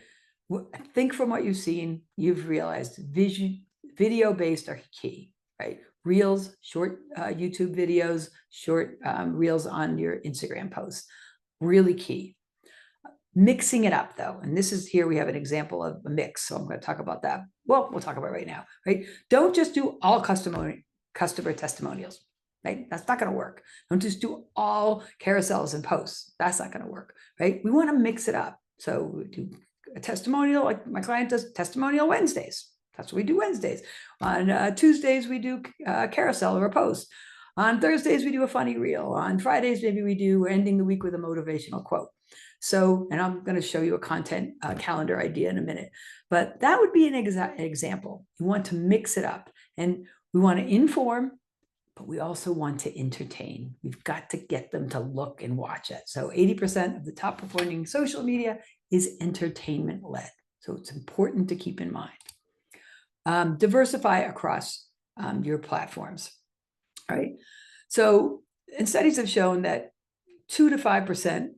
think from what you've seen, you've realized video-based are key, right? Reels, short YouTube videos, short reels on your Instagram posts, really key. Mixing it up though, and this is here we have an example of a mix, so I'm going to talk about that. Well, we'll talk about it right now, right? Don't just do all customer testimonials, right? That's not going to work. Don't just do all carousels and posts. That's not going to work, right? We want to mix it up. So we do a testimonial, like my client does testimonial Wednesdays. That's what we do Wednesdays. On Tuesdays, we do a carousel or a post. On Thursdays, we do a funny reel. On Fridays, maybe we're ending the week with a motivational quote. So, and I'm going to show you a content calendar idea in a minute, but that would be an example. You want to mix it up, and we want to inform, but we also want to entertain. We've got to get them to look and watch it. So 80% of the top performing social media is entertainment led. So it's important to keep in mind. Diversify across your platforms. All right. So, and studies have shown that 2 to 5%,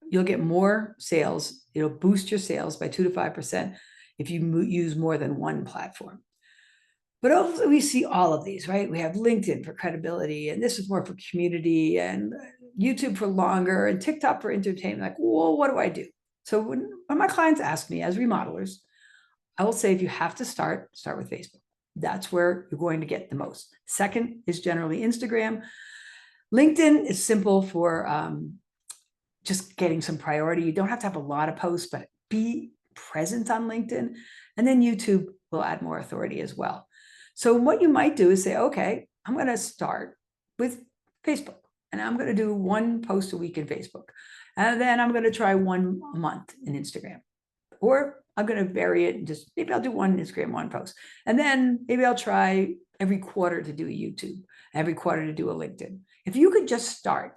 you'll get more sales. It'll boost your sales by 2 to 5% if you use more than one platform. But also we see all of these, right? We have LinkedIn for credibility, and this is more for community, and YouTube for longer, and TikTok for entertainment. Like, well, what do I do? So when my clients ask me as remodelers, I will say, if you have to start with Facebook. That's where you're going to get the most. Second is generally Instagram. LinkedIn is simple for just getting some priority. You don't have to have a lot of posts, but be present on LinkedIn. And then YouTube will add more authority as well. So what you might do is say, okay, I'm going to start with Facebook, and I'm going to do one post a week in Facebook. And then I'm going to try one a month in Instagram. Or I'm going to vary it and just, maybe I'll do one Instagram, one post. And then maybe I'll try every quarter to do a YouTube, every quarter to do a LinkedIn. If you could just start,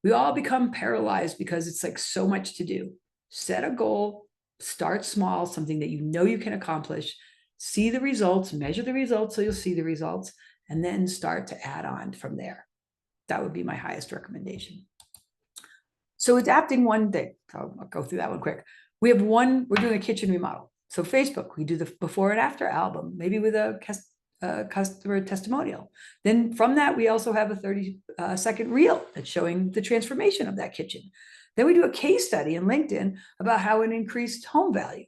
we all become paralyzed because it's like so much to do. Set a goal, start small, something that you know you can accomplish, see the results, measure the results so you'll see the results, and then start to add on from there. That would be my highest recommendation. So adapting one thing, I'll go through that one quick. We're doing a kitchen remodel. So Facebook, we do the before and after album, maybe with a customer testimonial. Then from that, we also have a 30-second reel that's showing the transformation of that kitchen. Then we do a case study in LinkedIn about how it increased home value.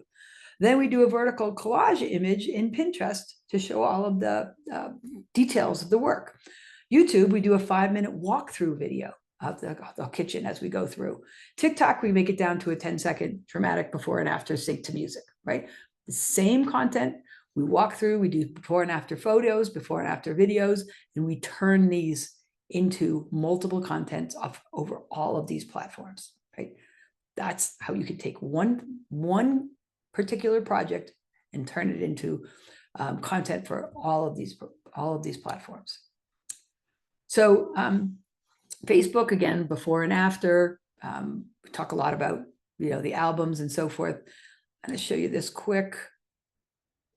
Then we do a vertical collage image in Pinterest to show all of the details of the work. YouTube, we do a 5-minute walkthrough video of the kitchen as we go through. TikTok, we make it down to a 10-second dramatic before and after sync to music, right? The same content we walk through, we do before and after photos, before and after videos, and we turn these into multiple contents over all of these platforms, right? That's how you can take one particular project and turn it into content for all of these platforms. So Facebook, again, before and after, we talk a lot about, the albums and so forth. I'm going to show you this quick.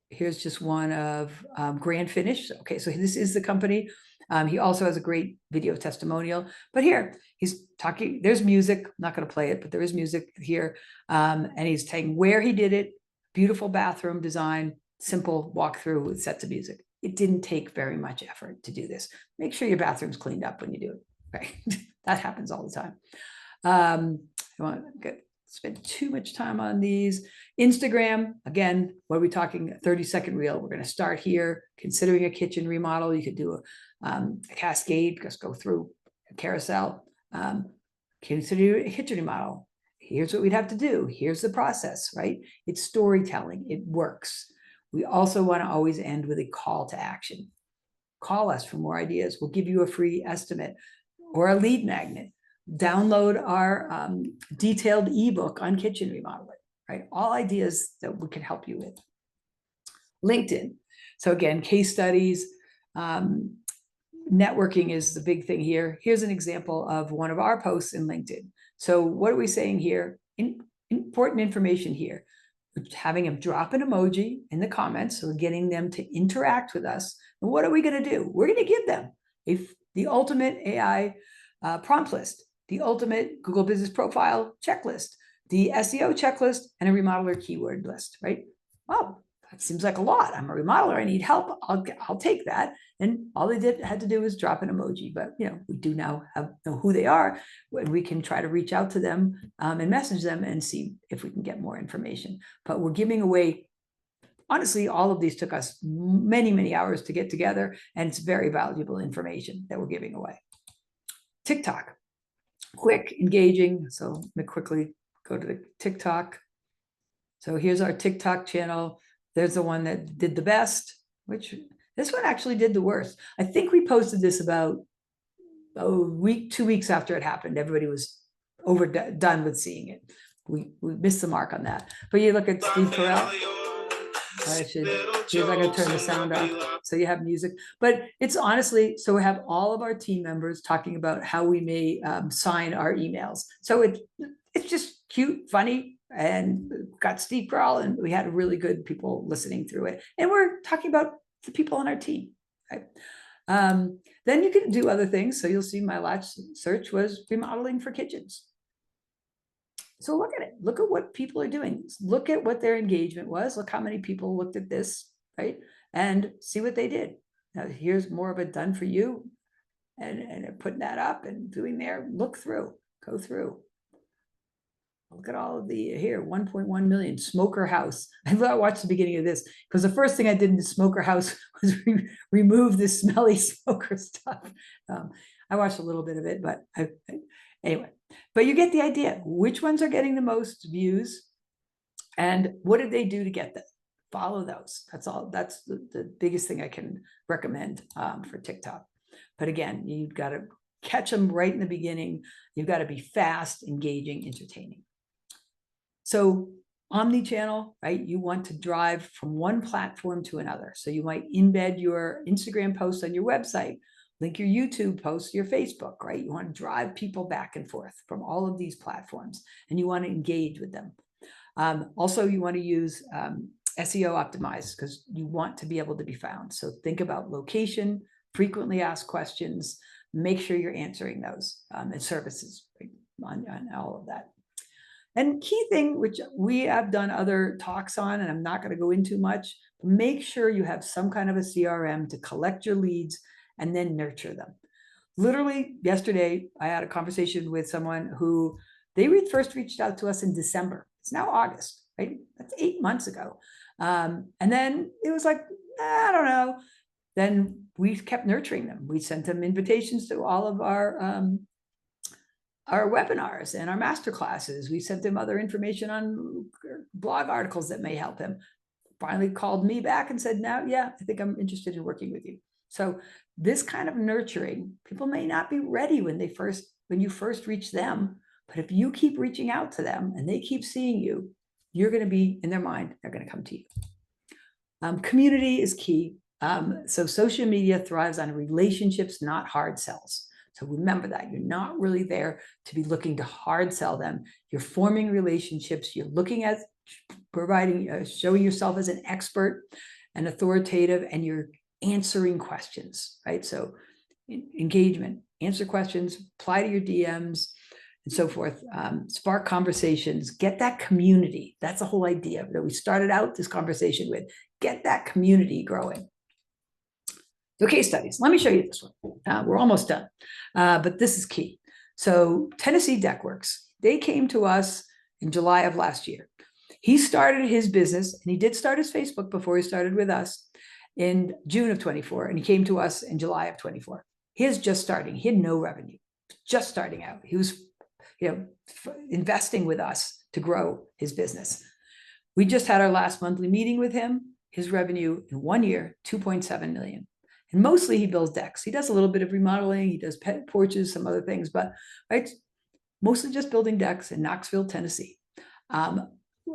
Here's just one of Grand Finish. Okay, so this is the company. He also has a great video testimonial, but here he's talking, there's music, I'm not going to play it, but there is music here. And he's saying where he did it, beautiful bathroom design, simple walkthrough with sets of music. It didn't take very much effort to do this. Make sure your bathroom's cleaned up when you do it. Right? That happens all the time. I won't spend too much time on these. Instagram, again, what are we talking? A 30-second reel. We're going to start here. Considering a kitchen remodel, you could do a cascade, just go through a carousel. Consider a kitchen remodel. Here's what we'd have to do. Here's the process, right? It's storytelling. It works. We also want to always end with a call to action. Call us for more ideas. We'll give you a free estimate or a lead magnet. Download our detailed ebook on kitchen remodeling, right? All ideas that we can help you with. LinkedIn. So again, case studies, networking is the big thing here. Here's an example of one of our posts in LinkedIn. So what are we saying here? Important information here. We're having them drop an emoji in the comments. So we're getting them to interact with us. And what are we going to do? We're going to give them the ultimate AI prompt list, the ultimate Google Business Profile checklist, the SEO checklist, and a remodeler keyword list, right? Wow, that seems like a lot. I'm a remodeler. I need help. I'll take that. And all they had to do was drop an emoji. But we do now know who they are, and we can try to reach out to them and message them and see if we can get more information. But we're giving away. Honestly, all of these took us many, many hours to get together, and it's very valuable information that we're giving away. TikTok, quick, engaging. So let me quickly go to the TikTok. So here's our TikTok channel. There's the one that did the best, which this one actually did the worst. I think we posted this about a week, 2 weeks after it happened. Everybody was overdone with seeing it. We missed the mark on that. But you look at Steve Carell. I'm going to turn the sound off so you have music. But it's honestly, so we have all of our team members talking about how we may sign our emails. So it's just cute, funny, and got Steve Carell, and we had really good people listening through it. And we're talking about the people on our team. Right? Then you can do other things. So you'll see my last search was remodeling for kitchens. So look at it. Look at what people are doing. Look at what their engagement was. Look how many people looked at this, right? And see what they did. Now here's more of a done for you, and putting that up and doing their look through, go through. Look at all of the here, 1.1 million smoker house. I watched the beginning of this because the first thing I did in the smoker house was remove the smelly smoker stuff. I watched a little bit of it, but anyway. But you get the idea. Which ones are getting the most views, and what did they do to get them? Follow those. That's all. That's the biggest thing I can recommend for TikTok. But again, you've got to catch them right in the beginning. You've got to be fast, engaging, entertaining. So omni-channel, right? You want to drive from one platform to another. So you might embed your Instagram post on your website, link your YouTube post to your Facebook, right? You want to drive people back and forth from all of these platforms, and you want to engage with them. Also, you want to use SEO optimized because you want to be able to be found. So think about location, frequently asked questions, make sure you're answering those, and services, right, on all of that. And key thing, which we have done other talks on, and I'm not going to go into much, make sure you have some kind of a CRM to collect your leads and then nurture them. Literally yesterday, I had a conversation with someone who they first reached out to us in December. It's now August, right? That's 8 months ago. And then it was like, I don't know. Then we kept nurturing them. We sent them invitations to all of our webinars and our masterclasses. We sent them other information on blog articles that may help him. Finally called me back and said, now, yeah, I think I'm interested in working with you. So this kind of nurturing, people may not be ready when you first reach them, but if you keep reaching out to them and they keep seeing you, you're going to be in their mind, they're going to come to you. Community is key. So social media thrives on relationships, not hard sells. So remember that you're not really there to be looking to hard sell them. You're forming relationships. You're looking at providing, showing yourself as an expert and authoritative, and you're answering questions, right? So engagement, answer questions, apply to your DMs and so forth, spark conversations, get that community. That's the whole idea that we started out this conversation with. Get that community growing. So case studies, let me show you this one. We're almost done, but this is key. So Tennessee Deckworks, they came to us in July of last year. He started his business, and he did start his Facebook before he started with us in June of 24, and he came to us in July of 24. He is just starting. He had no revenue, just starting out. He was, investing with us to grow his business. We just had our last monthly meeting with him. His revenue in 1 year, 2.7 million. And mostly he builds decks. He does a little bit of remodeling. He does pet porches, some other things, but right, mostly just building decks in Knoxville, Tennessee.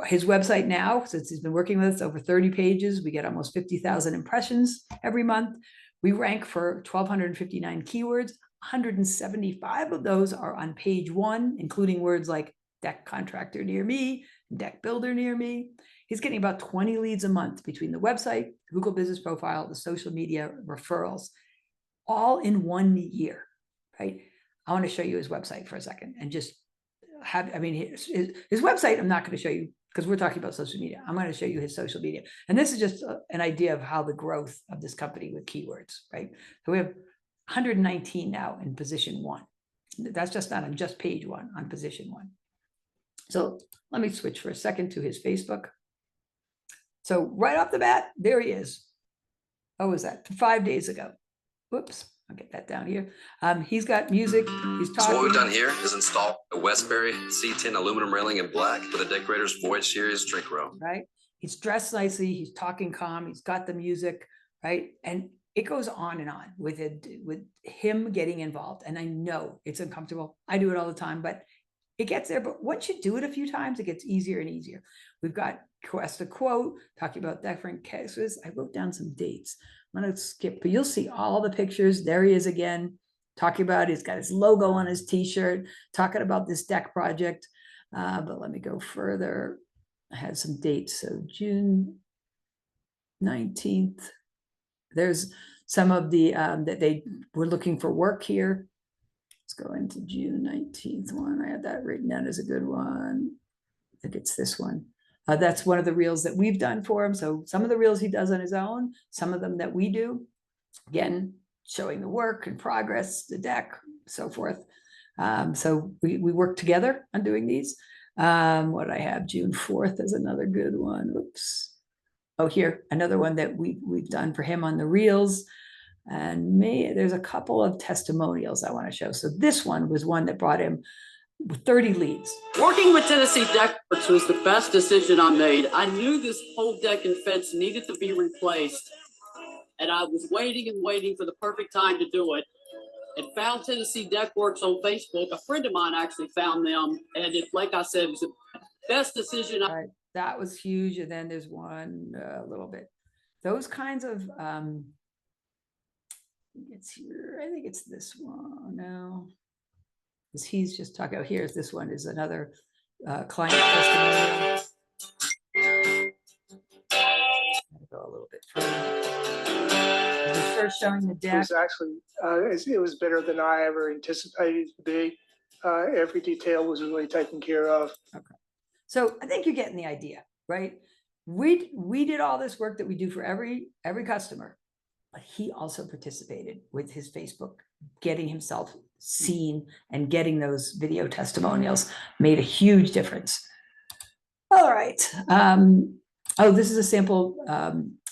His website now, since he's been working with us, over 30 pages. We get almost 50,000 impressions every month. We rank for 1,259 keywords. 175 of those are on page 1, including words like deck contractor near me, deck builder near me. He's getting about 20 leads a month between the website, Google Business Profile, the social media referrals, all in 1 year, right? I want to show you his website for a second and just have, his website, I'm not going to show you because we're talking about social media. I'm going to show you his social media. And this is just an idea of how the growth of this company with keywords, right? So we have 119 now in position 1. That's just not on just page 1, on position 1. So let me switch for a second to his Facebook. So right off the bat, there he is. What was that? 5 days ago. Whoops, I'll get that down here. He's got music. He's talking. So what we've done here is install a Westbury C10 aluminum railing in black with a Decorator's Voyage Series drink row. Right. He's dressed nicely. He's talking calm. He's got the music, right? And it goes on and on with him getting involved. And I know it's uncomfortable. I do it all the time, but it gets there. But once you do it a few times, it gets easier and easier. We've got Quest a Quote, talking about different cases. I wrote down some dates. I'm going to skip, but you'll see all the pictures. There he is again, talking about, he's got his logo on his t-shirt, talking about this deck project. But let me go further. I had some dates. So June 19th. There's some of the, that they were looking for work here. Let's go into June 19th one. I had that written down as a good one. I think it's this one. That's one of the reels that we've done for him. So some of the reels he does on his own, some of them that we do, again, showing the work and progress, the deck, so forth. So we work together on doing these. What I have, June 4th is another good one. Oops. Oh, here, another one that we've done for him on the reels. And there's a couple of testimonials I want to show. So this one was one that brought him 30 leads. Working with Tennessee Deckworks was the best decision I made. I knew this whole deck and fence needed to be replaced, and I was waiting and waiting for the perfect time to do it. And found Tennessee Deckworks on Facebook. A friend of mine actually found them, and like I said, it was the best decision. All right, that was huge. And then there's one a little bit. Those kinds of it's here. I think it's this one now. Because he's just talking. Oh, here's this one is another client testimonial. are showing the It deck. was actually, it was better than I ever anticipated it to be. Every detail was really taken care of. So I think you're getting the idea, right? We did all this work that we do for every customer, but he also participated with his Facebook, getting himself seen and getting those video testimonials made a huge difference. All right. Oh, this is a sample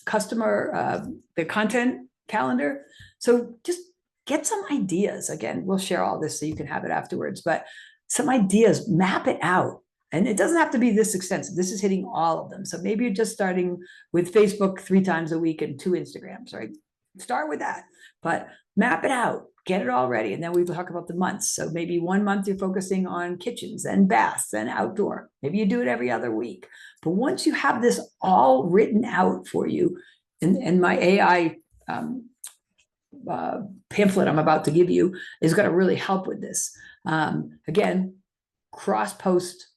customer, the content calendar. So just get some ideas. Again, we'll share all this so you can have it afterwards, but some ideas, map it out. And it doesn't have to be this extensive. This is hitting all of them. So maybe you're just starting with Facebook 3 times a week and 2 Instagrams, right? Start with that, but map it out, get it all ready. And then we talk about the months. So maybe 1 month you're focusing on kitchens and baths and outdoor. Maybe you do it every other week. But once you have this all written out for you, and my AI pamphlet I'm about to give you is going to really help with this. Again, cross-post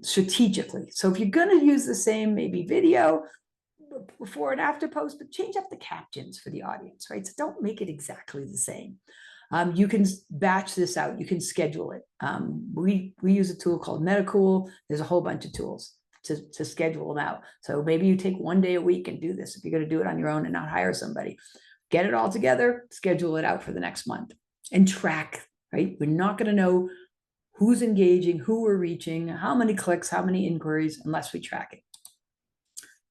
strategically. So if you're going to use the same maybe video before and after post, but change up the captions for the audience, right? So don't make it exactly the same. You can batch this out. You can schedule it. We use a tool called Metacool. There's a whole bunch of tools to schedule them out. So maybe you take 1 day a week and do this if you're going to do it on your own and not hire somebody. Get it all together, schedule it out for the next month, and track, right? We're not going to know who's engaging, who we're reaching, how many clicks, how many inquiries, unless we track it.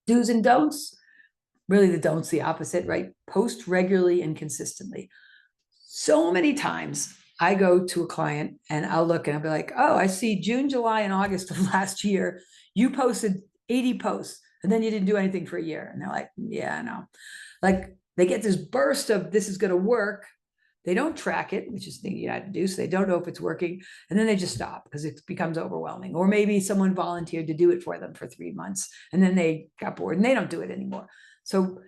Do's and don'ts, really the don'ts, the opposite, right? Post regularly and consistently. So many times I go to a client and I'll look and I'll be like, oh, I see June, July, and August of last year, you posted 80 posts and then you didn't do anything for a year. And they're like, yeah, I know. Like they get this burst of this is going to work. They don't track it, which is the thing you had to do. So they don't know if it's working. And then they just stop because it becomes overwhelming. Or maybe someone volunteered to do it for them for 3 months and then they got bored and they don't do it anymore. So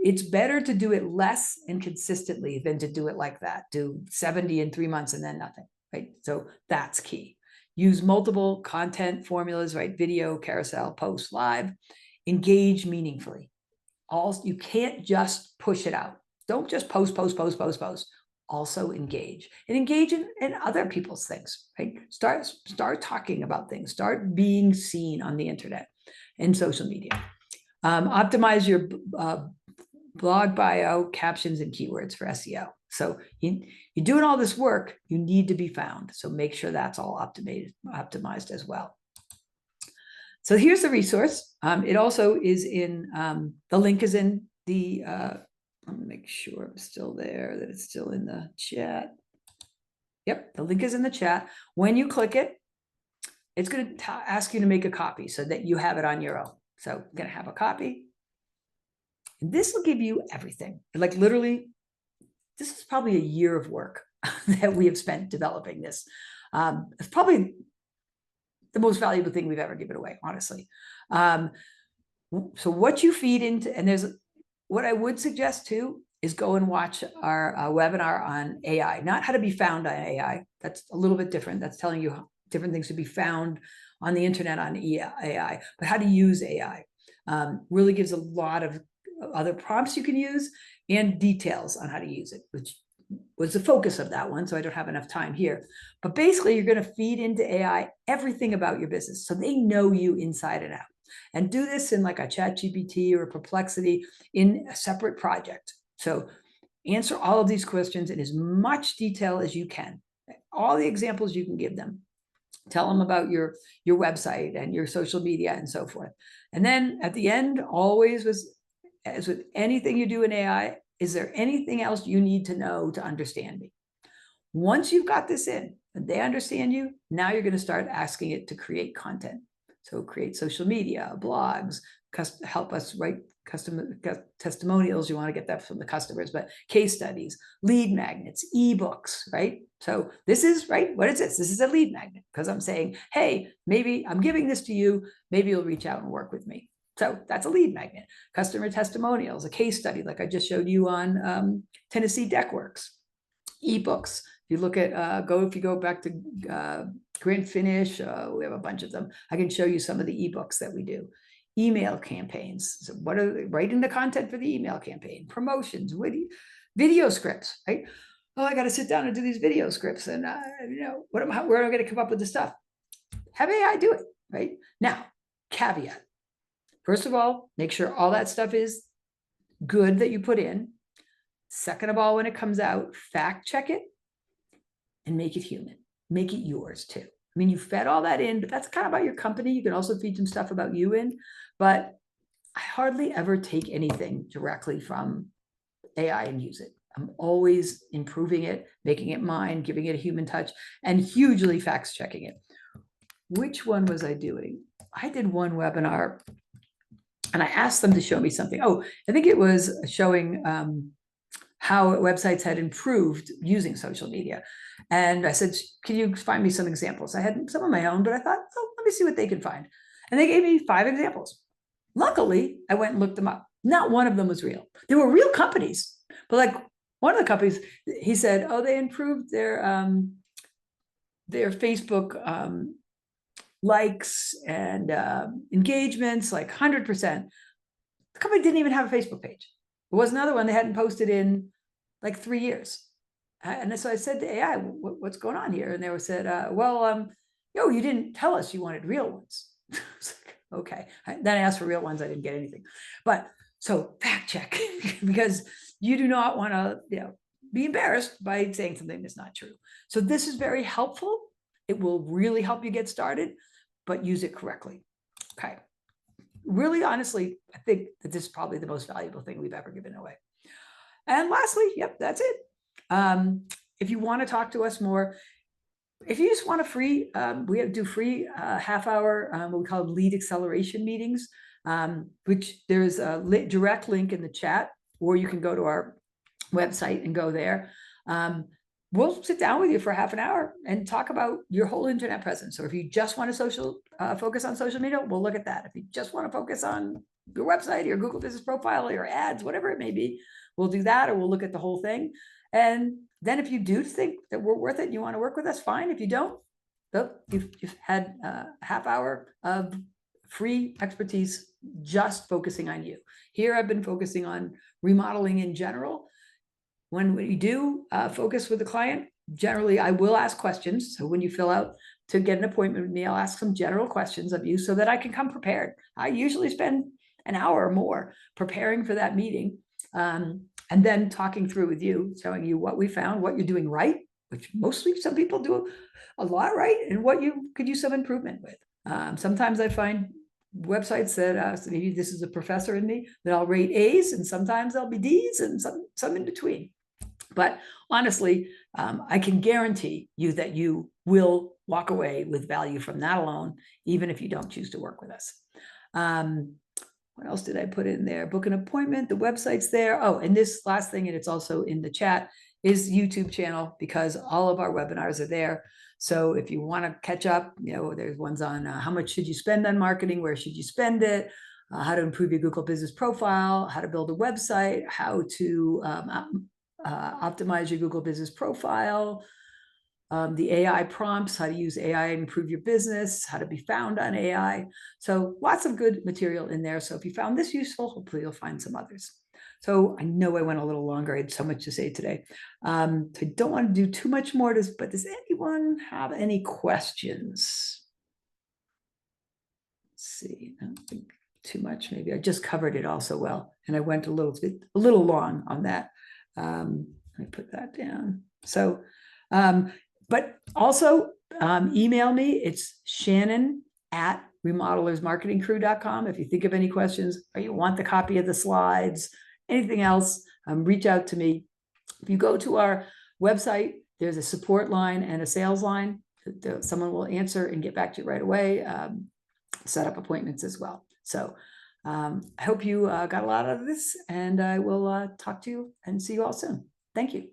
it's better to do it less and consistently than to do it like that. Do 70 in 3 months and then nothing, right? So that's key. Use multiple content formulas, right? Video, carousel, post, live. Engage meaningfully. You can't just push it out. Don't just post. Also engage and engage in other people's things, right? Start talking about things. Start being seen on the internet and social media. Optimize your blog bio, captions, and keywords for SEO. So you're doing all this work, you need to be found. So make sure that's all optimized as well. So here's the resource. It also is in, the link is in the, let me make sure I'm still there, that it's still in the chat. Yep, the link is in the chat. When you click it, it's going to ask you to make a copy so that you have it on your own. So I'm going to have a copy. And this will give you everything. Like literally, this is probably a year of work that we have spent developing this. It's probably the most valuable thing we've ever given away, honestly. So what you feed into, and what I would suggest too, is go and watch our webinar on AI, not how to be found on AI. That's a little bit different. That's telling you different things to be found on the internet on AI, but how to use AI. Really gives a lot of other prompts you can use and details on how to use it, which was the focus of that one. So I don't have enough time here, but basically you're going to feed into AI everything about your business. So they know you inside and out, and do this in like a ChatGPT or a Perplexity in a separate project. So answer all of these questions in as much detail as you can, all the examples you can give them. Tell them about your website and your social media and so forth. And then at the end, always as with anything you do in AI, is there anything else you need to know to understand me? Once you've got this in and they understand you, now you're going to start asking it to create content. So create social media, blogs, help us write custom testimonials. You want to get that from the customers, but case studies, lead magnets, ebooks, right? So this is, right, what is this? This is a lead magnet because I'm saying, hey, maybe I'm giving this to you. Maybe you'll reach out and work with me. So that's a lead magnet. Customer testimonials, a case study like I just showed you on Tennessee Deckworks. Ebooks. If you look at, if you go back to Grand Finish, we have a bunch of them. I can show you some of the ebooks that we do. email campaigns. So what are they writing the content for the email campaign? Promotions, video scripts, right? Oh, I got to sit down and do these video scripts, and where am I going to come up with the stuff? Have AI do it, right? Now, caveat. First of all, make sure all that stuff is good that you put in. Second of all, when it comes out, fact check it and make it human. Make it yours too. I mean, you fed all that in, but that's kind of about your company. You can also feed some stuff about you in, but I hardly ever take anything directly from AI and use it. I'm always improving it, making it mine, giving it a human touch, and hugely fact checking it. Which one was I doing? I did one webinar and I asked them to show me something. Oh, I think it was showing how websites had improved using social media. And I said, can you find me some examples? I had some of my own, but I thought, oh, let me see what they can find. And they gave me 5 examples. Luckily, I went and looked them up. Not one of them was real. They were real companies, but like one of the companies, he said, oh, they improved their Facebook likes and engagements like 100%. The company didn't even have a Facebook page. There was another one they hadn't posted in like 3 years. And so I said to AI, what's going on here? And they said, you didn't tell us you wanted real ones. Okay. Then I asked for real ones. I didn't get anything. But so fact check, because you do not want to be embarrassed by saying something that's not true. So this is very helpful. It will really help you get started, but use it correctly. Okay. Really, honestly, I think that this is probably the most valuable thing we've ever given away. And lastly, yep, that's it. If you want to talk to us more, if you just want a free, we do free half-hour, what we call lead acceleration meetings, which there's a direct link in the chat, or you can go to our website and go there. We'll sit down with you for half an hour and talk about your whole internet presence. So if you just want to focus on social media, we'll look at that. If you just want to focus on your website, your Google Business Profile, your ads, whatever it may be, we'll do that, or we'll look at the whole thing. And then if you do think that we're worth it and you want to work with us, fine. If you don't, you've had a half hour of free expertise just focusing on you. Here I've been focusing on remodeling in general. When we do focus with the client, generally I will ask questions. So when you fill out to get an appointment with me, I'll ask some general questions of you so that I can come prepared. I usually spend an hour or more preparing for that meeting. And then talking through with you, showing you what we found, what you're doing right, which mostly some people do a lot right, and what you could use some improvement with. Sometimes I find websites that so maybe this is a professor in me, that I'll rate A's, and sometimes I'll be D's, and some in between. But honestly, I can guarantee you that you will walk away with value from that alone, even if you don't choose to work with us. What else did I put in there? Book an appointment, the website's there. Oh, and this last thing, and it's also in the chat, is YouTube channel, because all of our webinars are there. So if you want to catch up, there's ones on how much should you spend on marketing, where should you spend it, how to improve your Google Business Profile, how to build a website, how to optimize your Google Business Profile, the AI prompts, how to use AI and improve your business, how to be found on AI. So lots of good material in there. So if you found this useful, hopefully you'll find some others. So I know I went a little longer. I had so much to say today. So I don't want to do too much more, but does anyone have any questions? Let's see, I don't think too much. Maybe I just covered it all so well. And I went a little long on that. Let me put that down. So, but also email me. It's Shannon@remodelersmarketingcrew.com. If you think of any questions, or you want the copy of the slides, anything else, reach out to me. If you go to our website, there's a support line and a sales line. Someone will answer and get back to you right away. Set up appointments as well. So I hope you got a lot out of this, and I will talk to you and see you all soon. Thank you.